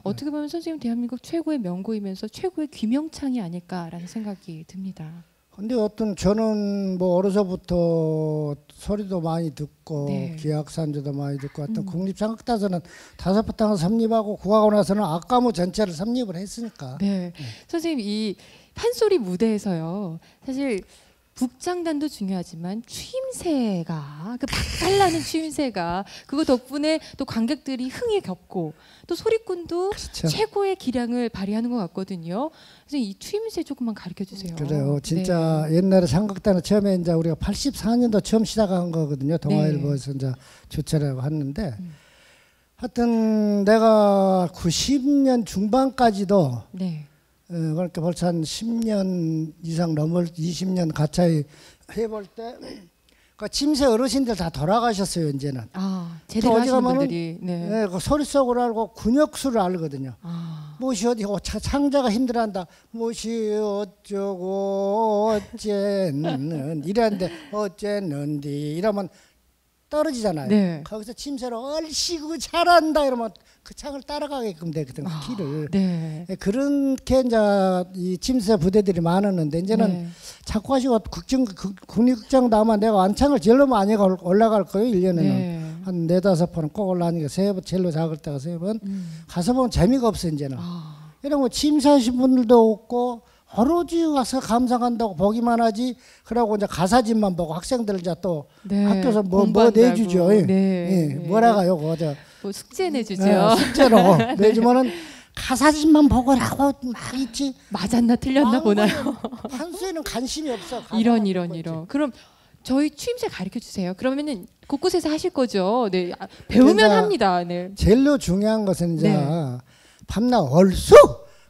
어떻게 보면 선생님 대한민국 최고의 명곡이면서 최고의 귀명창이 아닐까라는 생각이 듭니다. 근데 저는 뭐 어려서부터 소리도 많이 듣고 네. 기악산조도 많이 듣고 하여튼 국립장극단에서는 5부터 섭립하고 국악하고 나서는 악가무 전체를 섭립을 했으니까. 네. 선생님 이 판소리 무대에서요. 사실 북장단도 중요하지만 추임새가 그 맛깔나는 추임새가 그거 덕분에 또 관객들이 흥에 겹고 또 소리꾼도 그렇죠. 최고의 기량을 발휘하는 것 같거든요. 그래서 이 추임새 조금만 가르쳐 주세요. 그래요. 진짜 옛날에 장극단은 처음에 이제 우리가 84년도 처음 시작한 거거든요. 동아일보에서 이제 주최라고 했는데 하여튼 내가 90년 중반까지도 네. 그러니까 벌써 한 10년 이상 20년 가까이 해볼 때 그 침새 어르신들 다 돌아가셨어요. 이제는. 제대로 어디 하시는 가면은 분들이. 네. 그 소리 속을 알고 근육수를 알거든요. 무엇이 어디고 창자가 힘들어한다. 무엇이 어쩌고 어쨌는 이랬는데 어쨌는디 이러면 떨어지잖아요. 네. 거기서 침새로 얼씨구 잘한다 이러면 그 창을 따라가게끔 되거든 그 키를. 네. 그렇게 이제 이 침새 부대들이 많았는데 이제는 네. 자꾸 하시고 국립극장 나오면 내가 완창을 제일 많이 올라갈 거예요. 1년에는 네. 한 4-5번은 꼭 올라가니까 3번 젤로 작을 때가 3번 가서 보면 재미가 없어 이제는. 이런 거 침사하신 분들도 없고 오로지 와서 감상한다고 보기만 하지. 그러고 이제 가사집만 보고 학생들 이제 또 네. 학교에서 뭐 공부한다고. 내주죠. 예. 네. 예. 뭐라가요, 그거 뭐 숙제 내주죠. 숙제로 내주면은 가사집만 보고라고 막 있지. 맞았나 틀렸나 보나요? 판수에는 관심이 없어. 이런. 가사만 보고 있지. 그럼 저희 추임새 가르쳐 주세요. 그러면은 곳곳에서 하실 거죠. 네. 배우면 그러니까 합니다. 네. 제일로 중요한 것은 이제 네. 밤낮 얼쑤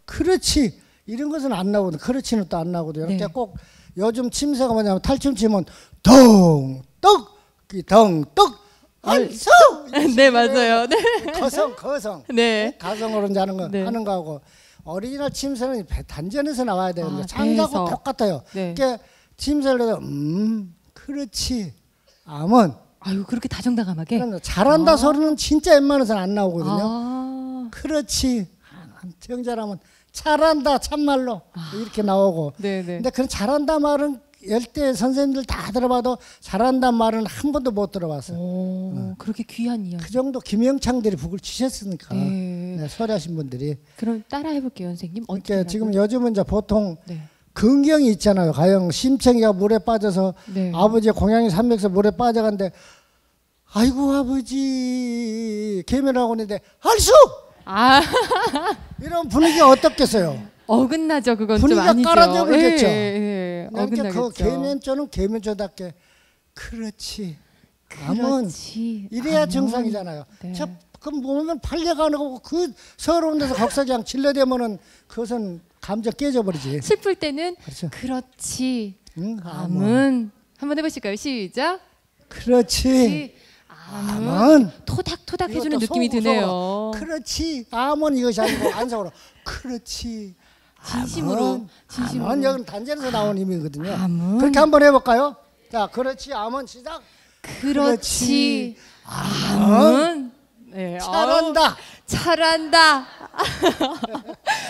그렇지 이런 것은 안 나오거든. 그렇지는 또 안 나오거든. 이렇게 네. 꼭 요즘 침새가 뭐냐면 탈춤 치면 덩떡 덩떡 얼쑤 네, 맞아요. 네. 거성 네. 가성으로 이제 하는 거 네. 하는 거하고 오리지널 침새는 단전에서 나와야 되는데 아, 창자고 배에서. 똑같아요. 네. 그러니까 침새를 해도 그렇지 아문 아유, 그렇게 다정다감하게. 그럼 잘한다 소리는 진짜 웬만해서는 안 나오거든요. 아. 그렇지. 정자라면 잘한다 참말로 이렇게 나오고. 네, 네. 근데 그런 잘한다 말은 열대 선생님들 다 들어봐도 잘한다 말은 한 번도 못 들어봤어요. 오, 그렇게 귀한 이야기. 그 정도 김영창들이 북을 치셨으니까 네. 네, 소리하신 분들이. 그럼 따라 해볼게요, 선생님. 어떻게 그러니까 지금 요즘은 이제 보통 네. 근경이 있잖아요. 가령 심청이가 물에 빠져서 네. 아버지 공양이 산맥에서 물에 빠져간데 아이고 아버지 개면하고 있는데 할수 아, 이런 분위기가 어떻겠어요? 어긋나죠. 그건 좀 분위기가 아니죠. 깔아져 버리겠죠. 예, 예, 그러니까 어긋나겠죠. 그 개면조는 개면조답게 그렇지. 암은 그렇지. 이래야 암은. 정상이잖아요. 네. 그럼 보면 팔려가는 거고 그 서러운 데서 걱사장 질러대면은 그것은 감정 깨져버리지. 슬플 때는 그렇죠. 그렇지. 응? 암은 한번 해보실까요? 시작. 그렇지. 암은 암은 토닥토닥 해주는 이것도 느낌이 속으로 드네요. 그렇지. 암은 이것이 아니고 안성으로 그렇지. 진심으로, 진심으로. 암은 여기는 단전에서 나온 의미거든요. 암은. 그렇게 한번 해볼까요? 자, 그렇지. 암은 시작. 그렇지. 암은 네, 잘한다. 잘한다.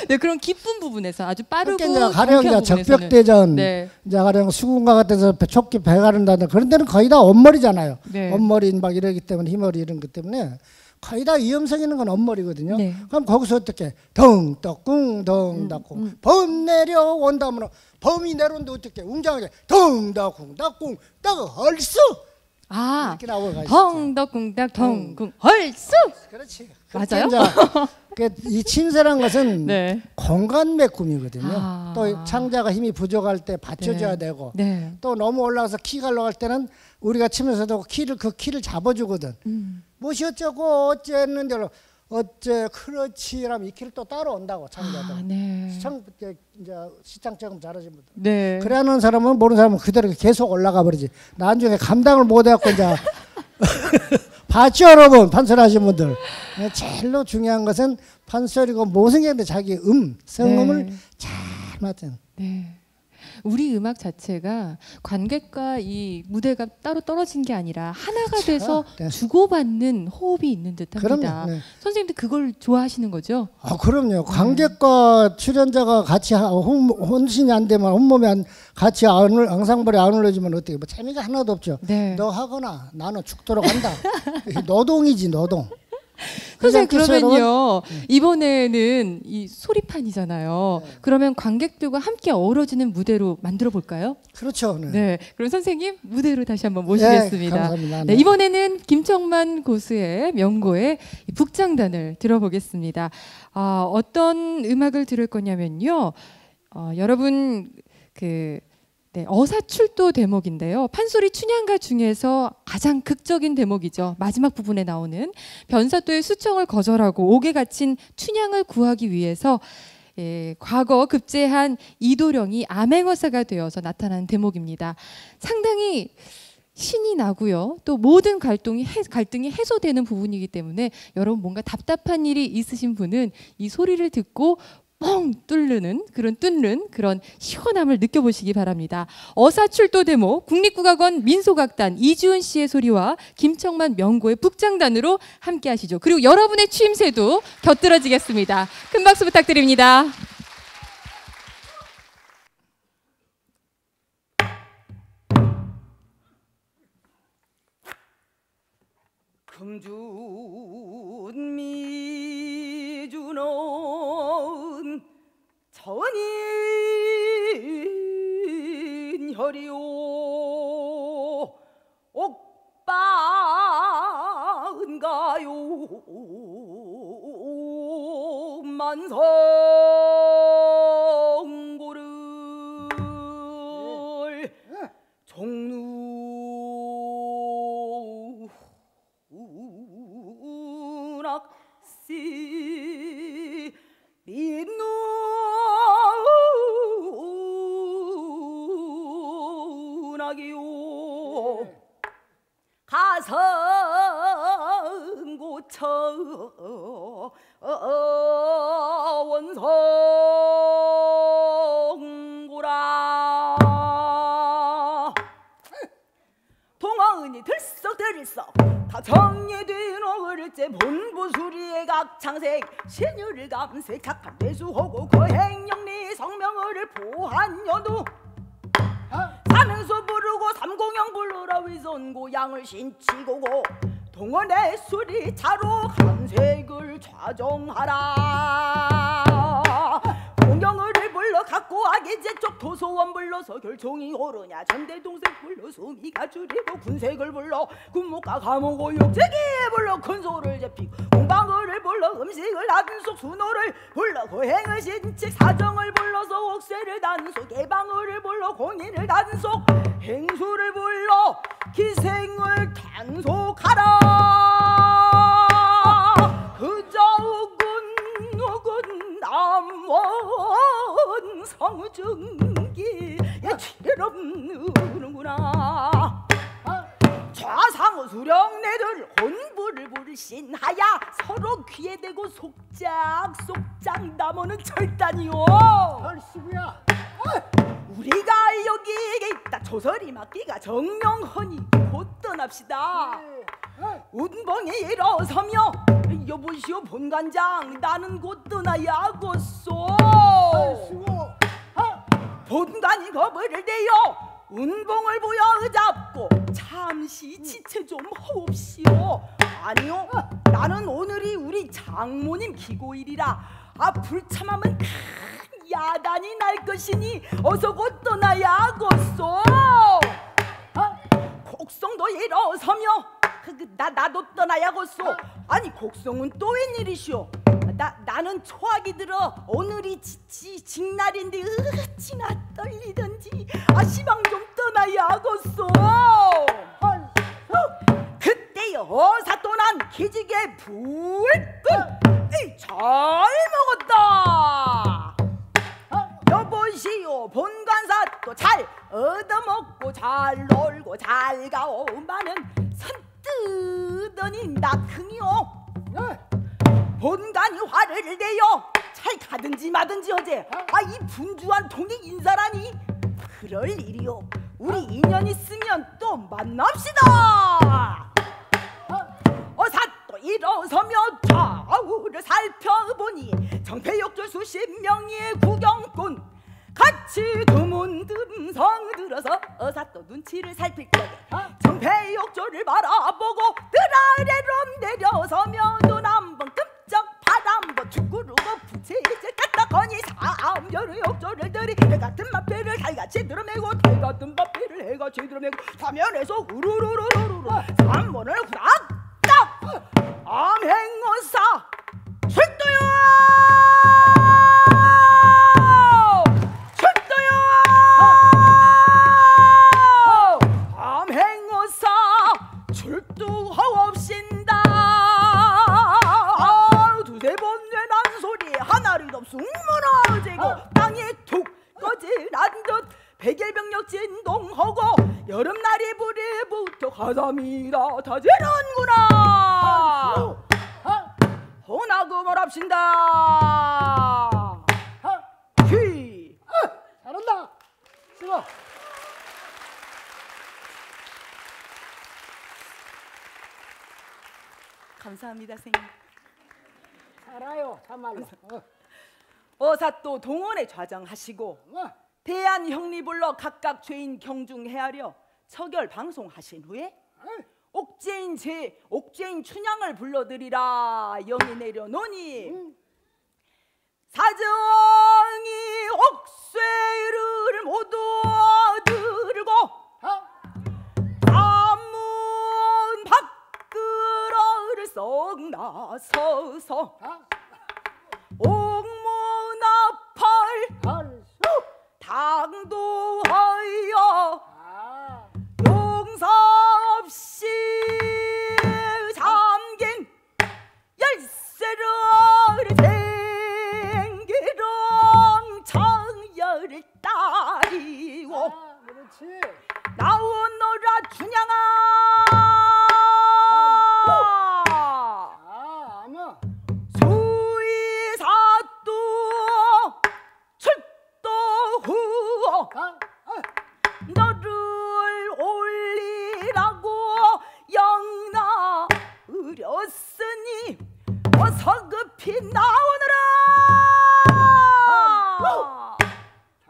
네, 그런 기쁜 부분에서 아주 빠르고 그러니까 이제 가령 경쾌한 이제 부분에서는 적벽대전, 네. 이제 가령 수군가 같은 데서 촉기 배 가른다는 그런 데는 거의 다 엄머리잖아요. 네. 엄머리 막 이러기 때문에 희머리 이런 것 때문에 거의 다 위험성 있는 건 엄머리거든요. 네. 그럼 거기서 어떻게 덩떡궁 덩떡궁 범 내려온다면 범이 내려온데 어떻게 웅장하게 덩떡궁 덩궁 떡 헐수 아, 이렇게 나오고 가시죠. 덩덕궁닥 덩궁 헐수. 그렇지. 맞아요? 이 침새란 것은 네. 공간 메꿈이거든요. 아. 또 창자가 힘이 부족할 때 받쳐줘야 네. 되고 네. 또 너무 올라가서 키 가려갈 때는 우리가 치면서도 그 키를 잡아주거든. 무엇이 어쩌고 어쨌는데 어째 그렇지라면 이 키를 또 따라온다고 창자도. 아, 네. 이제 시창처럼 잘하신 분들. 네. 그래 하는 사람은 모르는 사람은 그대로 계속 올라가 버리지. 나중에 감당을 못 해갖고 이제 봤죠 여러분 판소리하신 분들. 제일로 중요한 것은 판소리고 모성인데 자기 성음을 네. 잘 맞는. 네. 우리 음악 자체가 관객과 이 무대가 따로 떨어진 게 아니라 하나가 그렇죠. 돼서 네. 주고받는 호흡이 있는 듯합니다. 그럼요. 네. 선생님도 그걸 좋아하시는 거죠? 아 그럼요. 관객과 출연자가 같이 혼신이 안 되면 온몸이 같이 앙상블에 안 올려주면 어떻게 뭐 재미가 하나도 없죠. 네. 너 하거나 나는 죽도록 한다. 노동이지 노동. 선생님 그렇지 않겠어요, 그러면요 이번에는 이 소리판이잖아요. 네. 그러면 관객들과 함께 어우러지는 무대로 만들어 볼까요? 그렇죠. 네. 네. 그럼 선생님 무대로 다시 한번 모시겠습니다. 네, 감사합니다. 네, 이번에는 김청만 고수의 명곡의 이 북장단을 들어보겠습니다. 어떤 음악을 들을 거냐면요. 여러분 네, 어사출도 대목인데요. 판소리 춘향가 중에서 가장 극적인 대목이죠. 마지막 부분에 나오는 변사또의 수청을 거절하고 옥에 갇힌 춘향을 구하기 위해서 과거 급제한 이도령이 암행어사가 되어서 나타나는 대목입니다. 상당히 신이 나고요. 또 모든 갈등이 해소되는 부분이기 때문에 여러분 뭔가 답답한 일이 있으신 분은 이 소리를 듣고 뻥 뚫는 그런 시원함을 느껴보시기 바랍니다. 어사출도 대모 국립국악원 민속악단 이주은 씨의 소리와 김청만 명고의 북장단으로 함께 하시죠. 그리고 여러분의 추임새도 곁들어지겠습니다. 큰 박수 부탁드립니다. 금준 미주는 천인혈이요 옥반가요 만성고를 종루 씨 민누나기요 가슴 고쳐 원성고라 동화은이 들썩들썩 다 정리된 어글째 본부수리의 각창색 신유를 감색 착한 대수하고 거행영리 성명을 보한여도 사면서 부르고 삼공영 불러라 위선 고향을 신치고고 동원의 수리 차로 감색을 좌정하라 공경을 불러 갖고 아기제 쪽 도소원 불러서 결총이 오르냐 전대동색 불러 수미가 줄이고 군색을 불러 군목과 감옥고 육제기 불러 큰소를 제피고 공방을 불러 음식을 단속 순호를 불러 고행을 신칙 사정을 불러서 옥새를 단속 개방을 불러 공인을 단속 행수를 불러 기생을 단속하라 그저 우군 남원 성증기 예취를 없는구나 좌상우 수령네들 혼부를 부르신하야 서로 귀에 대고 속작 남어는 절단이요 얼씨구야 우리가 여기에 있다 조설이 맡기가 정명하니 곧 떠납시다 운봉이 일어서며 여보시오 본관장 나는 곧 떠나야겠소 본관이 겁을 대요 운봉을 부여잡고 잠시 지체 좀 하옵시오 아니요 나는 오늘이 우리 장모님 기고일이라 불참하면 큰 야단이 날 것이니 어서 곧 떠나야겠소 곡성도 일어서며 나도 떠나야겠소 아니 곡성은 또 웬일이시오 나는 초학이 들어 오늘이 직날인데 어찌나 떨리던지 시방 좀 떠나야겠소 그때요 어사또난 기지개 불끈 잘 먹었다 여보시오 본관사 또 잘 얻어먹고 잘 놀고 잘 가오마는 선뜻하니 낙흥이요 본관이 화를 내요 잘 가든지 마든지 어제 이 분주한 통의 인사라니 그럴 일이요 우리 인연 있으면 또 만납시다 어사 또 일어서며 좌우를 살펴보니 정패역조 수십 명의 구경꾼 같이 드문듬성 들어서 어사 또 눈치를 살필 거게 정패역조를 바라보고 드라레롬 내려서며 눈 한번 끔쩍 바람번 축구르고 부채질 갖다 거니 삼열의 역조를 들이 해같은 마패를 달같이 들어매고 달같은 마패를 해같이 들어매고 사면에서 우르르르르르 삼번을 후닥닥 암행어사 출두요 암행어사 출두하옵신다 두세 번 되난 소리 하나를 더 쑥 무너지고 땅에 툭 꺼질한 듯 백일병력 진동하고 여름날이 불이부터 가담이 나타지는구나 호나금을 합신다 아이고. 감사합니다, 선생님. 살아요, 참말로. 어사 또 동원에 좌정하시고 어. 대한 형리 불러 각각 죄인 경중해하려 처결 방송하신 후에 옥죄인 춘향을 불러드리라 영이 내려놓니 사정이 옥쇠를 모두 들고 남문 밖으로를 썩 나서서 옥문 앞을 당도하여 용서 없이 잠긴 열쇠를 쟁기령 청열을 따리고 그렇지. 나오너라 춘향아 아마. 수의사도 출도 후 너를 올리라고 영나 의렸으니 어서 급히 나오너라.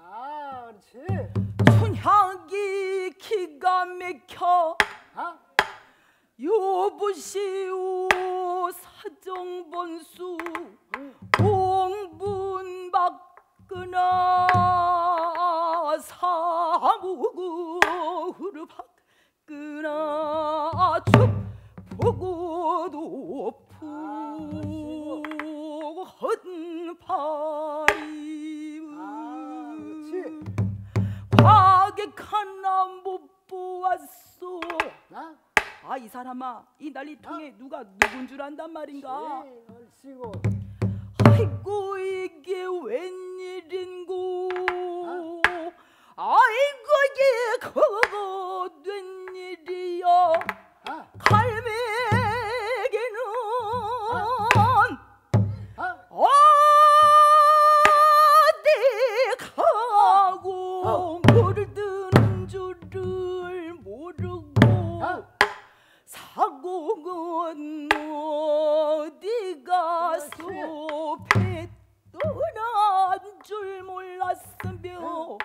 그렇지. 춘향이 기가 막혀 여보시오 사정번수 공분 받거나 사무구를 받거나 춥보고 높고 헌파리 과객하나 못 보았소. 아, 이 사람아, 이 난리통에 누가 누군 줄 안단 말인가? 아이고 이게 웬일인고? 아이고 이게 그거 된 일이여. 갈매기는 어디 가고 물을 드는 줄을 모르고 사고는 어디 가서 배 떠난 줄 몰랐으며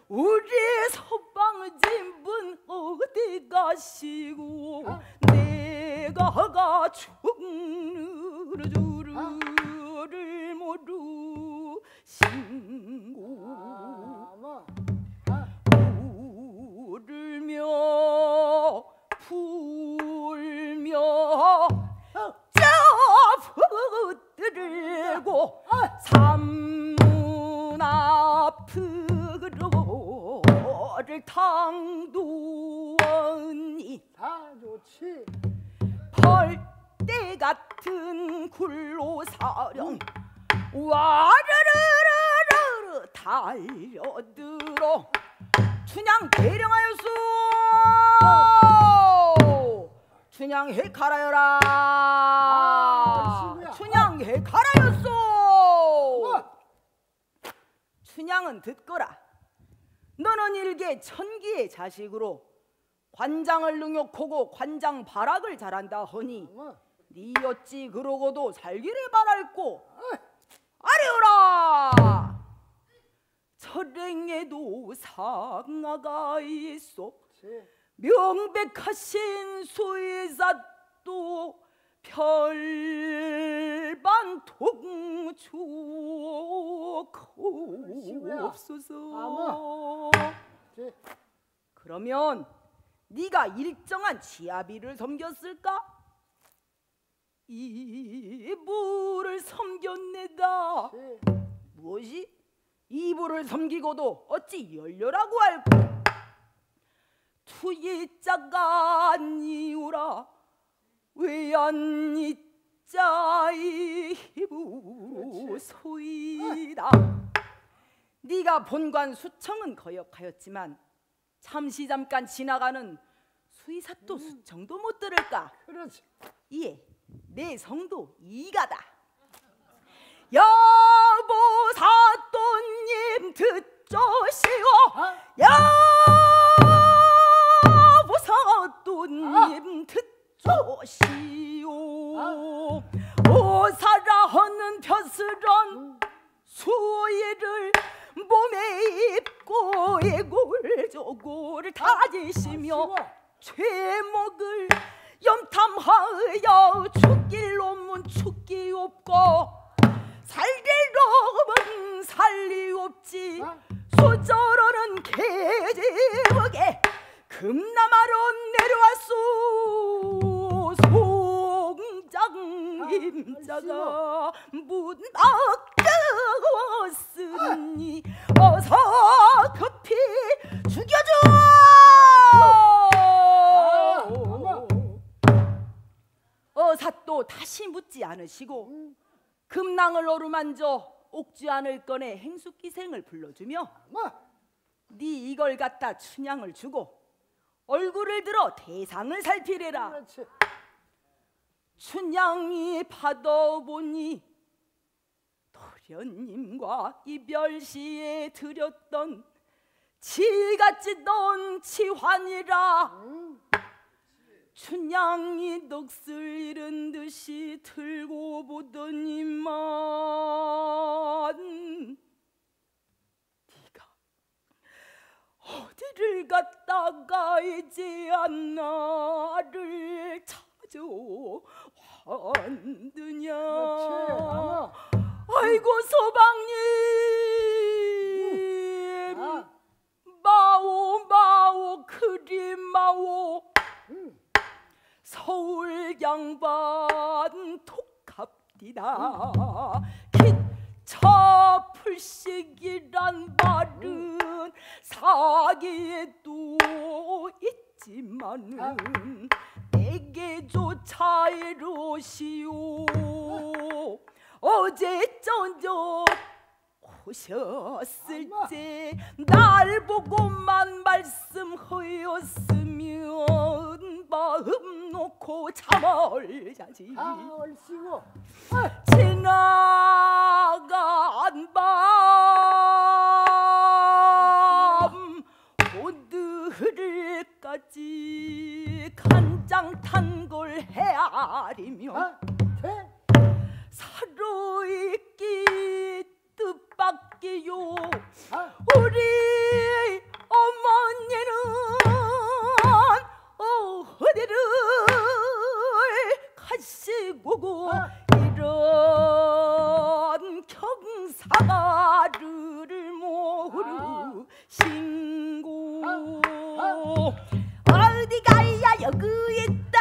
우리 서방진분 어디 가시고 내가 죽는 줄을 모르신고 울며 풀며 붙들고 삼문 앞으로를 당두었니 좋지. 벌떼 같은 굴로사령 와르르르르 달려들어 춘향 대령하였소. 춘향 해가라여라. 춘향 해가라였소. 춘향은 듣거라. 너는 일개 천기의 자식으로 관장을 능욕하고 관장 발악을 잘한다 허니 네 어찌 그러고도 살기를 바랄꼬. 아뢰어라. 철행에도 상아가 있어 명백하신 수의사도 별반 통주옵소서. 그러면 네가 일정한 지아비를 섬겼을까? 이부를 섬겼네다. 무엇이? 이부를 섬기고도 어찌 열려라고 할꼬? 투이자가 아니오라 왜안 이자이 이부 소이다. 네가 본관 수청은 거역하였지만 잠시 잠깐 지나가는 수의사또 수청도 못 들을까? 그렇지. 이에 내 성도 이가다. 여보 사또님 듣 듣조시오 여보사또님 듣조시오 오사라 하는 벼슬은 수의를 몸에 입고 애골저골 다지시며 죄목을 염탐하여 죽길 놈은 죽기 없고 살릴 놈은 살리 없지 소저러는 개제목에 금남하러 내려왔소 송장 임자가 문 막혔으니 어서 급히 죽여줘. 어사또 다시 묻지 않으시고 금낭을 어루만져 옥주안을 꺼내 행숙기생을 불러주며 네 이걸 갖다 춘향을 주고 얼굴을 들어 대상을 살피래라. 춘향이 받아보니 도련님과 이별시에 드렸던 치같이 치환이라. 춘향이 넋을 잃은 듯이 들고 보더니만 네가 어디를 갔다가 이제 나를 찾아왔느냐. 아이고 서방님 마오 그리 마오 서울 양반 톡합디다. 기차 풀식이란 말은 사기에도 있지만은 내게조차 이러시오. 어제 저녁 오셨을 때 날 보고만 말씀하였으면 마음 놓고 잠을 자지. 지나간 밤 오늘까지 간장 탄 걸 헤아리며 살아있기 뜻밖이요. 우리 어머니는 어디를 가시고 이런 경사가를 모르신고 어디가야 여기 있다.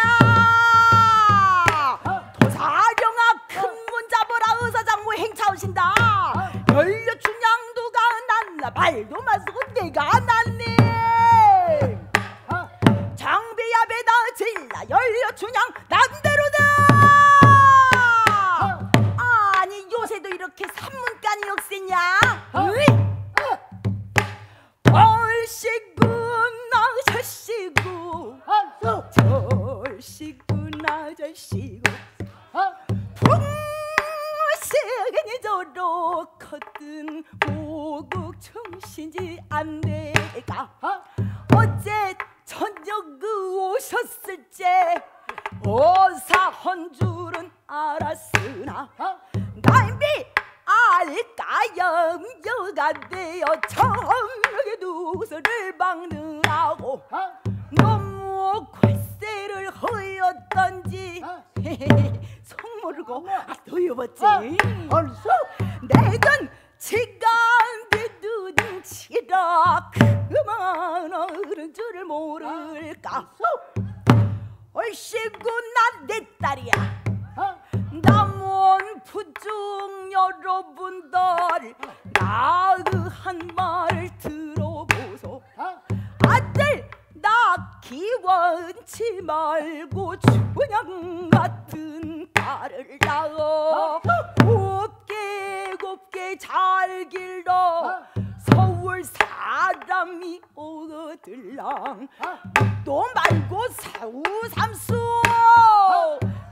도사령아 큰문 잡으라. 의사장모 행차오신다. 연료춘향도가 났나 발도 마시고 내가 났네. 장비야 배다 질라 연료춘향 남대로다. 아니 요새도 이렇게 산문간이 역세냐. 얼씨구나 저씨구 저씨구나 저씨구 풍시간이 저러 컸든 고국 정신지 안돼가. 어제 저녁 그 오셨을지 어사한 줄은 알았으나 남비 알까염 여가 되어 처음에 누수를 박느라고 너무 괄세를 허였던지 속 모르고 도여봤지. 벌써? 내건 치간비 눈치라 그만 어른 줄을 모를까. 얼씨구 난 내 딸이야. 남원 부중 여러분들 나그한 말 들어보소. 아들 낳기 원치 말고 춘향 같은 딸을 낳아 곱게 잘 길러 서울 사람이 얻을랑 또 말고 사우삼수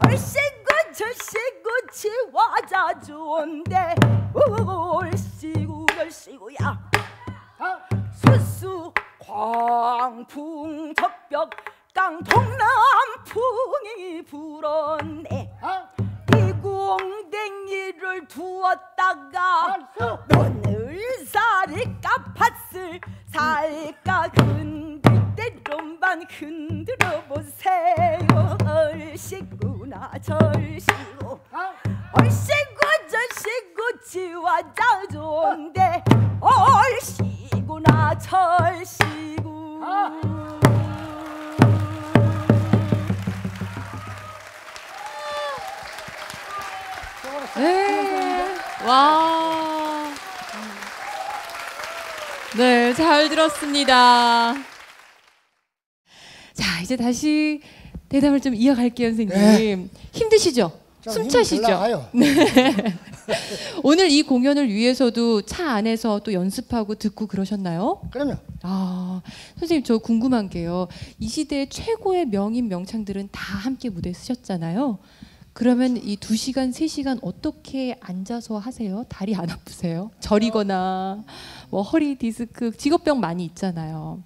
얼씨구 저씨구 치와자 좋은데 얼씨구야 수수 광풍 적벽 깡통남풍이 불었네. 이공댕이를 두었다가 너늘살이 까팠을 살까 흔들대로만 흔들어 보세요. 얼씨구나 절씨구 얼씨구 절씨구 지화자 좋은데 얼씨구나 절씨구. 네. 와. 네, 잘 들었습니다. 자, 이제 다시 대담을 좀 이어갈게요, 선생님. 네. 힘드시죠? 숨 차시죠? 네. 오늘 이 공연을 위해서도 차 안에서 또 연습하고 듣고 그러셨나요? 그럼요. 아, 선생님 저 궁금한 게요. 이 시대의 최고의 명인 명창들은 다 함께 무대에 서셨잖아요. 그러면 이 2시간, 3시간 어떻게 앉아서 하세요? 다리 안 아프세요? 저리거나 뭐 허리 디스크, 직업병 많이 있잖아요.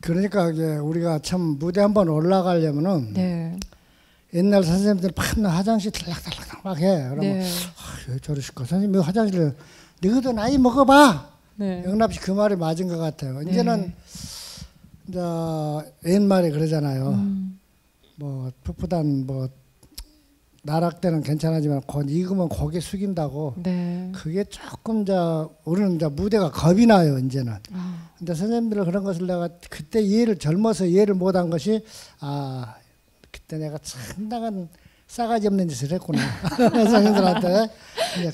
그러니까 이제 우리가 참 무대 한번 올라가려면은 네. 옛날 선생님들 밤낮 화장실 들락달락 막 해. 그러면 네. 왜 저러실까? 선생님 화장실을 너희도 나이 먹어봐. 네. 영납씨 그 말이 맞은 것 같아요. 네. 이제는 이제 옛말에 그러잖아요. 뭐 풋풋한 뭐 나락 때는 괜찮아지만 익으면 고개 숙인다고. 네. 그게 조금 우리는 이제 무대가 겁이 나요 이제는. 아. 근데 선생님들 그런 것을 내가 그때 이해를 젊어서 이해를 못한 것이 그때 내가 상당한 싸가지 없는 짓을 했구나. 선생님들한테.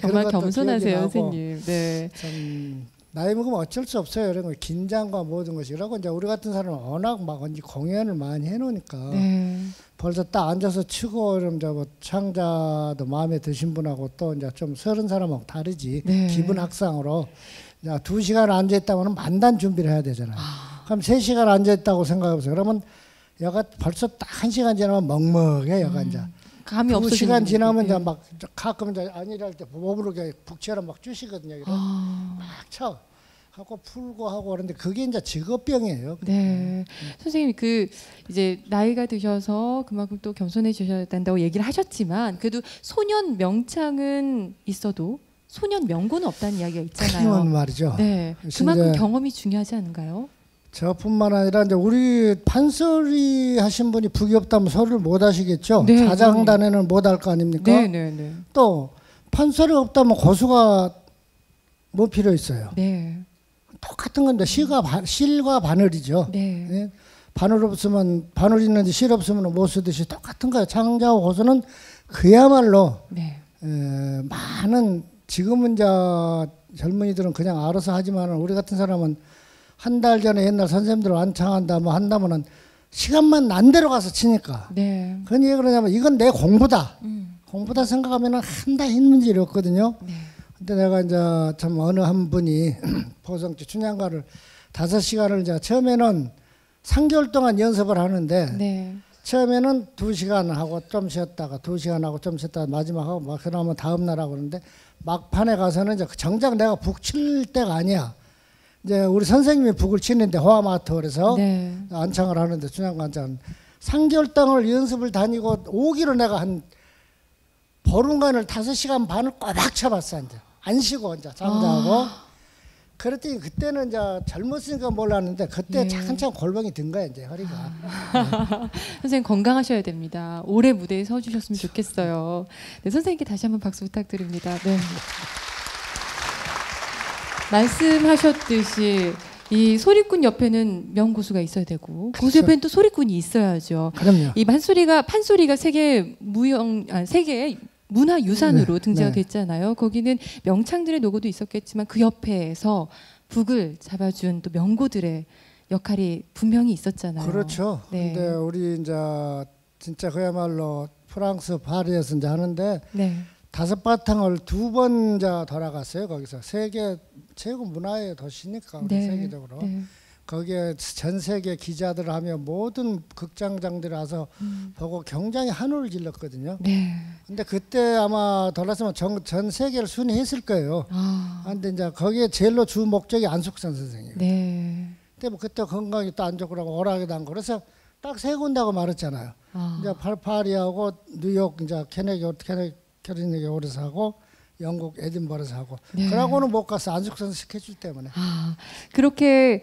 정말 겸손하세요, 선생님. 네. 참 나이 먹으면 어쩔 수 없어요. 이런 거 긴장과 모든 것이. 그러고 이제 우리 같은 사람은 워낙 막 공연을 많이 해놓으니까 네. 벌써 딱 앉아서 치고 이러면 뭐 창자도 마음에 드신 분하고 또 이제 좀 서른 사람하고 다르지. 네. 기분 학상으로. 2시간 앉아있다면 만단 준비를 해야 되잖아요. 그럼 3시간 앉아있다고 생각해보세요. 그러면 여가 벌써 딱 1시간 지나면 먹먹해 여가 이제. 감이 없어지는 2시간 지나면 네. 이제 막 가끔 이제 안일할 때 몸으로 북처럼 막 주시거든요. 막 쳐. 하고 풀고 하고 그런데 그게 이제 직업병이에요. 네. 선생님이 이제 나이가 드셔서 그만큼 또 겸손해지셔야 된다고 얘기를 하셨지만 그래도 소년 명창은 있어도 소년 명고는 없다는 이야기가 있잖아요. 그런 말이죠. 네. 그만큼 경험이 중요하지 않은가요? 저뿐만 아니라 이제 우리 판소리 하신 분이 북이 없다면 소리를 못 하시겠죠. 네, 자장단에는 못 할 거 아닙니까? 네, 네, 네. 또 판소리가 없다면 고수가 뭐 필요 있어요. 네. 똑같은 건데 실과 바늘이죠. 네. 예? 바늘 없으면 바늘 있는데 실 없으면 못 쓰듯이 똑같은 거예요. 창자와 고수는 그야말로 네. 많은 지금은 이제 젊은이들은 그냥 알아서 하지만 우리 같은 사람은 한 달 전에 옛날 선생님들 완창한다 뭐 한다면은 시간만 난 대로 가서 치니까. 네. 그건 왜 그러냐면 이건 내 공부다. 공부다 생각하면은 한다 힘든 일이 없거든요. 네. 근데 내가 이제 참 어느 한 분이 보성지 춘향가를 5시간을 이제 처음에는 3개월 동안 연습을 하는데 네. 처음에는 2시간 하고 좀 쉬었다가 2시간 하고 좀 쉬었다가 마지막 하고 막 그러면 다음 날 하고 그러는데 막판에 가서는 이제 정작 내가 북 칠 때가 아니야. 이제 우리 선생님이 북을 치는데 호화마트 그래서 네. 안창을 하는데 춘향가 안창 3개월 동안 연습을 다니고 오기로 내가 한 보름간을 5시간 반을 꼬박 쳐봤어 이제 안 쉬고 이제 잠자고 그랬더니 그때는 이제 젊었으니까 몰랐는데 그때 네. 차근차근 골병이 든 거야 이제 허리가. 선생님 건강하셔야 됩니다. 오래 무대에 서주셨으면 좋겠어요. 네, 선생님께 다시 한번 박수 부탁드립니다. 네. 말씀하셨듯이 이 소리꾼 옆에는 명고수가 있어야 되고 그렇죠. 고수 옆에는 또 소리꾼이 있어야죠. 그럼요. 이 판소리가 세계 문화유산으로 네, 등재가 네. 됐잖아요. 거기는 명창들의 노고도 있었겠지만 그 옆에서 북을 잡아준 또 명고들의 역할이 분명히 있었잖아요. 그렇죠. 네. 근데 우리 이제 진짜 그야말로 프랑스 파리에서 이제 하는데 네. 5바탕을 2번 이제 돌아갔어요. 거기서 세계 최고 문화의 도시니까 우리 네. 세계적으로. 네. 거기에 전 세계 기자들 하며 모든 극장장들이 와서 보고 굉장히 한우를 질렀거든요. 네. 근데 그때 아마 돌아서면 전 세계를 순회했을 거예요. 근데 이제 거기에 제일로 주 목적이 안숙선 선생이에요. 네. 근데 뭐 그때 건강이 또 안 좋고 그러고 오락에도 안 그래서 딱 세 군데하고 말했잖아요. 이제 파리하고 뉴욕 이제 캐리니게 오래서 하고 영국 에딘버러에서 하고 네. 그러고는 못 가서 안숙선 스케줄 때문에. 그렇게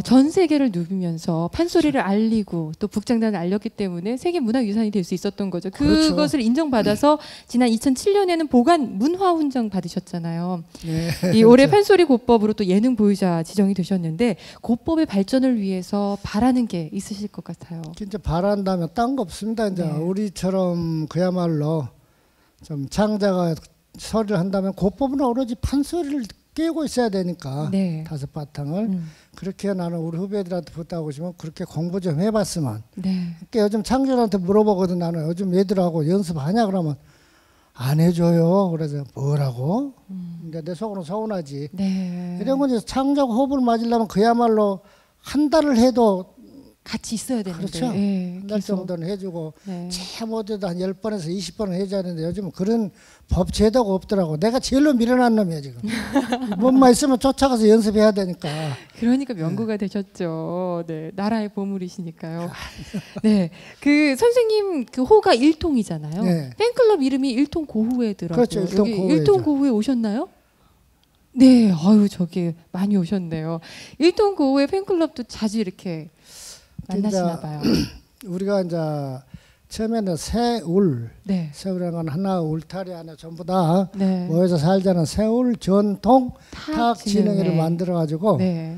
전 세계를 누비면서 판소리를 알리고 또 북장단을 알렸기 때문에 세계 문화유산이 될 수 있었던 거죠. 그렇죠. 그것을 인정받아서 지난 2007년에는 보관 문화훈장 받으셨잖아요. 네. 이 올해 판소리 고법으로 또 예능 보유자 지정이 되셨는데 고법의 발전을 위해서 바라는 게 있으실 것 같아요. 진짜 바란다면 딴 거 없습니다. 이제 네. 우리처럼 그야말로 좀 창자가 소리를 한다면 고법은 오로지 판소리를 깨고 있어야 되니까 네. 5바탕을 그렇게 나는 우리 후배들한테 부탁하고 싶으면 그렇게 공부 좀 해봤으면. 네. 그러니까 요즘 창조한테 물어보거든. 나는 요즘 애들하고 연습하냐 그러면 안 해줘요. 그래서 뭐라고? 그러니까 내 속으로 서운하지. 네. 이런 건 이제 창조하고 호흡을 맞으려면 그야말로 한 달을 해도 같이 있어야 되는데. 그렇죠. 예, 한 달 계속. 정도는 해주고 네. 못해도 한 10번에서 20번은 해줘야 되는데 요즘은 그런 법 제도가 없더라고. 내가 제일로 밀어난 놈이야 지금. 뭔만 있으면 쫓아가서 연습해야 되니까. 그러니까 명구가 되셨죠. 네, 나라의 보물이시니까요. 네, 그 선생님 그 호가 일통이잖아요. 네. 팬클럽 이름이 일통 고후회더라고요. 그렇죠, 일통 여기 고후회죠. 일통 고후회 오셨나요? 네, 아유 저기 많이 오셨네요. 일통 고후회 팬클럽도 자주 이렇게 만나시나 봐요. 우리가 이제 처음에는 새울, 네, 새울이라는 건 하나 울타리 안에 전부 다 네. 모여서 살자는 새울 전통 탁 탁진흥회를 만들어 가지고 네,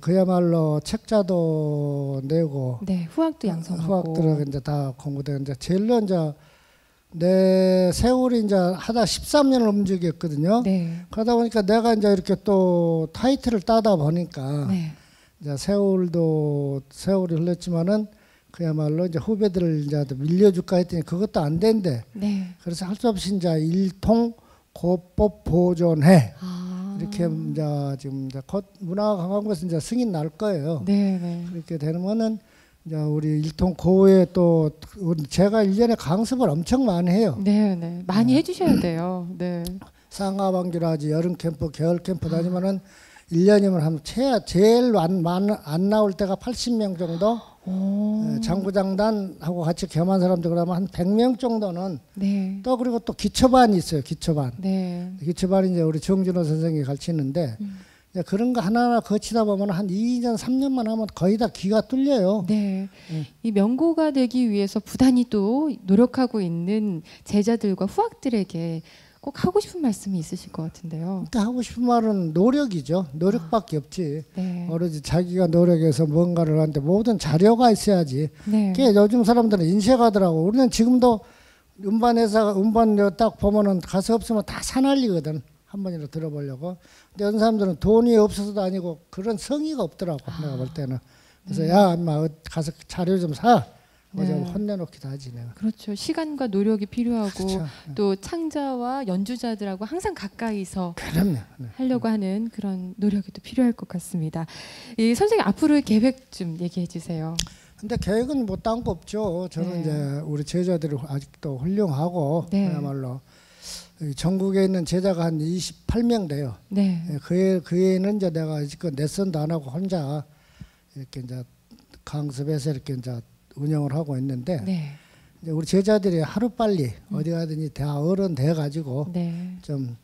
그야말로 책자도 내고 네, 후학도 양성하고. 후학들은 이제 다 공부되고 이제 제일로 이제 내 세월이 이제 하다 13년을 움직였거든요. 네, 그러다 보니까 내가 이제 이렇게 또 타이틀을 따다 보니까 네, 이제 세월이 흘렀지만은 그야말로 이제 후배들을 이제 밀려줄까 했더니 그것도 안 된대. 네. 그래서 할 수 없이 이제 일통 고법 보존회 이렇게 이제 지금 이제 곧 문화관광부에서 이제 승인 날 거예요. 네, 네. 그렇게 되면은 이제 우리 일통 고에 또 제가 1년에 강습을 엄청 많이 해요. 네, 네. 많이 해주셔야 돼요. 네. 상하반기라지 여름 캠프, 겨울 캠프 다니면은 1년이면 한 제일 안 나올 때가 80명 정도. 장부장단하고 같이 겸한 사람들 그러면 한 100명 정도는 네. 또 그리고 또 기초반이 있어요. 기초반. 네. 기초반이 이제 우리 정준호 선생님이 가르치는데 이제 그런 거 하나하나 거치다 보면 한 2년, 3년만 하면 거의 다 귀가 뚫려요. 네. 이 명고가 되기 위해서 부단히 또 노력하고 있는 제자들과 후학들에게 꼭 하고 싶은 말씀이 있으실 것 같은데요. 그때 하고 싶은 말은 노력이죠. 노력밖에 없지. 네. 오로지 자기가 노력해서 뭔가를 하는데 모든 자료가 있어야지. 네. 그게 요즘 사람들은 인쇄가더라고. 우리는 지금도 음반 딱 보면은 가서 없으면 다 사날리거든. 한 번이라도 들어보려고. 근데 어떤 사람들은 돈이 없어서도 아니고 그런 성의가 없더라고. 내가 볼 때는. 그래서 야, 인마 가서 자료 좀 사. 네. 좀 혼내놓기도 하지 내가. 그렇죠. 시간과 노력이 필요하고 그렇죠. 또 창자와 연주자들하고 항상 가까이서 그럼요. 네. 하려고 하는 그런 노력이 또 필요할 것 같습니다. 이 선생님 앞으로의 계획 좀 얘기해 주세요. 근데 계획은 뭐 딴 거 없죠. 저는 네. 이제 우리 제자들이 아직도 훌륭하고 네. 그야말로 전국에 있는 제자가 한 28명 돼요. 네. 그 외에는 이제 내가 지금 레슨도 안 하고 혼자 이렇게 이제 강습해서 이렇게 이제 운영을 하고 있는데 네. 이제 우리 제자들이 하루 빨리 어디 가든지 다 어른 돼 가지고 네. 좀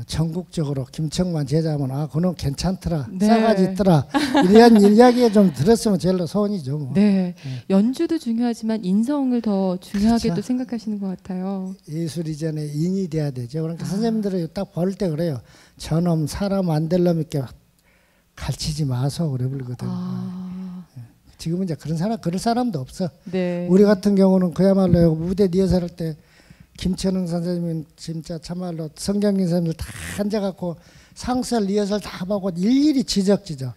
전국적으로 김청만 제자면 그놈 괜찮더라, 네. 싸가지 있더라 이런 이야기 좀 들었으면 제일로 소원이죠. 뭐. 네. 연주도 중요하지만 인성을 더 중요하게 그렇죠. 또 생각하시는 것 같아요. 예술 이전에 인이 돼야 되죠. 그러니까 선생님들이 딱 볼 때 그래요. 저놈 사람 안 될 놈 있게 가르치지 마소 그래 불거든. 지금은 이제 그럴 사람도 없어. 네. 우리 같은 경우는 그야말로 무대 리허설 할 때 김천흥 선생님은 진짜 참말로 성경인 선생님들 다 앉아갖고 상설 리허설 다 하고 일일이 지적지적.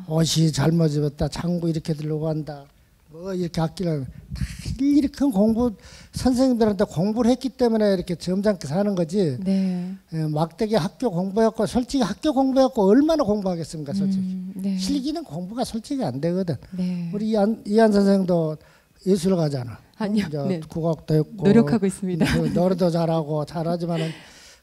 옷이 잘못 입었다, 장구 이렇게 들려고 한다, 뭐 이렇게 악기를 다 일일이 큰 공부 선생님들한테 공부를 했기 때문에 이렇게 점잖게 사는 거지. 네. 막대기 학교 공부했고 솔직히 학교 공부했고 얼마나 공부하겠습니까, 솔직히. 네. 실기는 공부가 솔직히 안 되거든. 네. 우리 이한 선생도 예술가잖아. 아니요. 이제 네. 국악도 했고 노력하고 있습니다. 노래도 잘하고 잘하지만은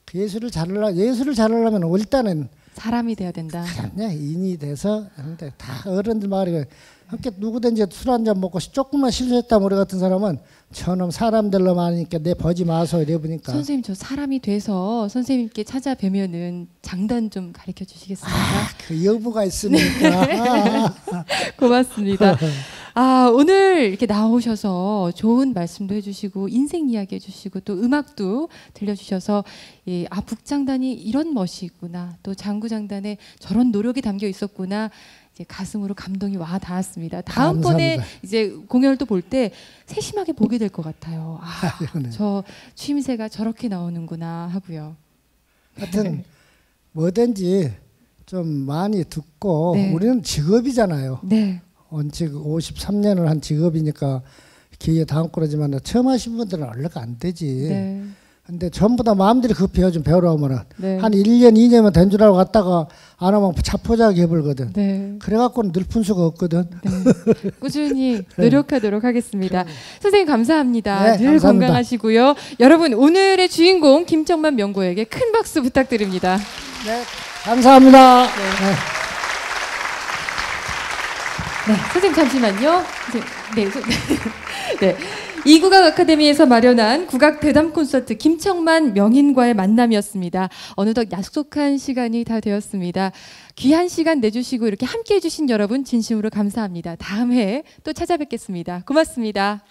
그 예술을 잘하려면 일단은 사람이 돼야 된다. 그냥 인이 돼서 하는데 다 어른들 말이 함께 누구든지 술 한 잔 먹고 조금만 실수했다면 우리 같은 사람은 저놈 사람들로 많으니까 내 버지 마소 이래 보니까 선생님 저 사람이 돼서 선생님께 찾아뵈면은 장단 좀 가르쳐 주시겠습니까? 그 여부가 있으니까 고맙습니다. 아 오늘 이렇게 나오셔서 좋은 말씀도 해주시고 인생 이야기 해주시고 또 음악도 들려주셔서 아 북장단이 이런 멋이 있구나 또 장구장단에 저런 노력이 담겨 있었구나 이제 가슴으로 감동이 와 닿았습니다. 다음번에 이제 공연을 또 볼 때 세심하게 보게 될 것 같아요. 아, 저 추임새가 저렇게 나오는구나 하고요. 하여튼 뭐든지 좀 많이 듣고 네. 우리는 직업이잖아요. 네. 원칙 53년을 한 직업이니까 기회 다음 거라지만 처음 하신 분들은 얼른 안 되지. 네. 근데 전부 다 마음대로 급해요. 좀 배우러 오면은 네. 한 1년 2년만 된 줄 알고 갔다가 안 하면 자포자기 해버리거든. 네. 그래갖고는 늘 분수가 없거든. 네. 꾸준히 노력하도록 하겠습니다. 선생님 감사합니다. 네, 늘 감사합니다. 건강하시고요. 여러분 오늘의 주인공 김청만 명고에게 큰 박수 부탁드립니다. 네, 감사합니다. 네. 네, 선생님 잠시만요. 네, 네. 이국악 아카데미에서 마련한 국악 대담 콘서트 김청만 명인과의 만남이었습니다. 어느덧 약속한 시간이 다 되었습니다. 귀한 시간 내주시고 이렇게 함께해 주신 여러분 진심으로 감사합니다. 다음 해에 또 찾아뵙겠습니다. 고맙습니다.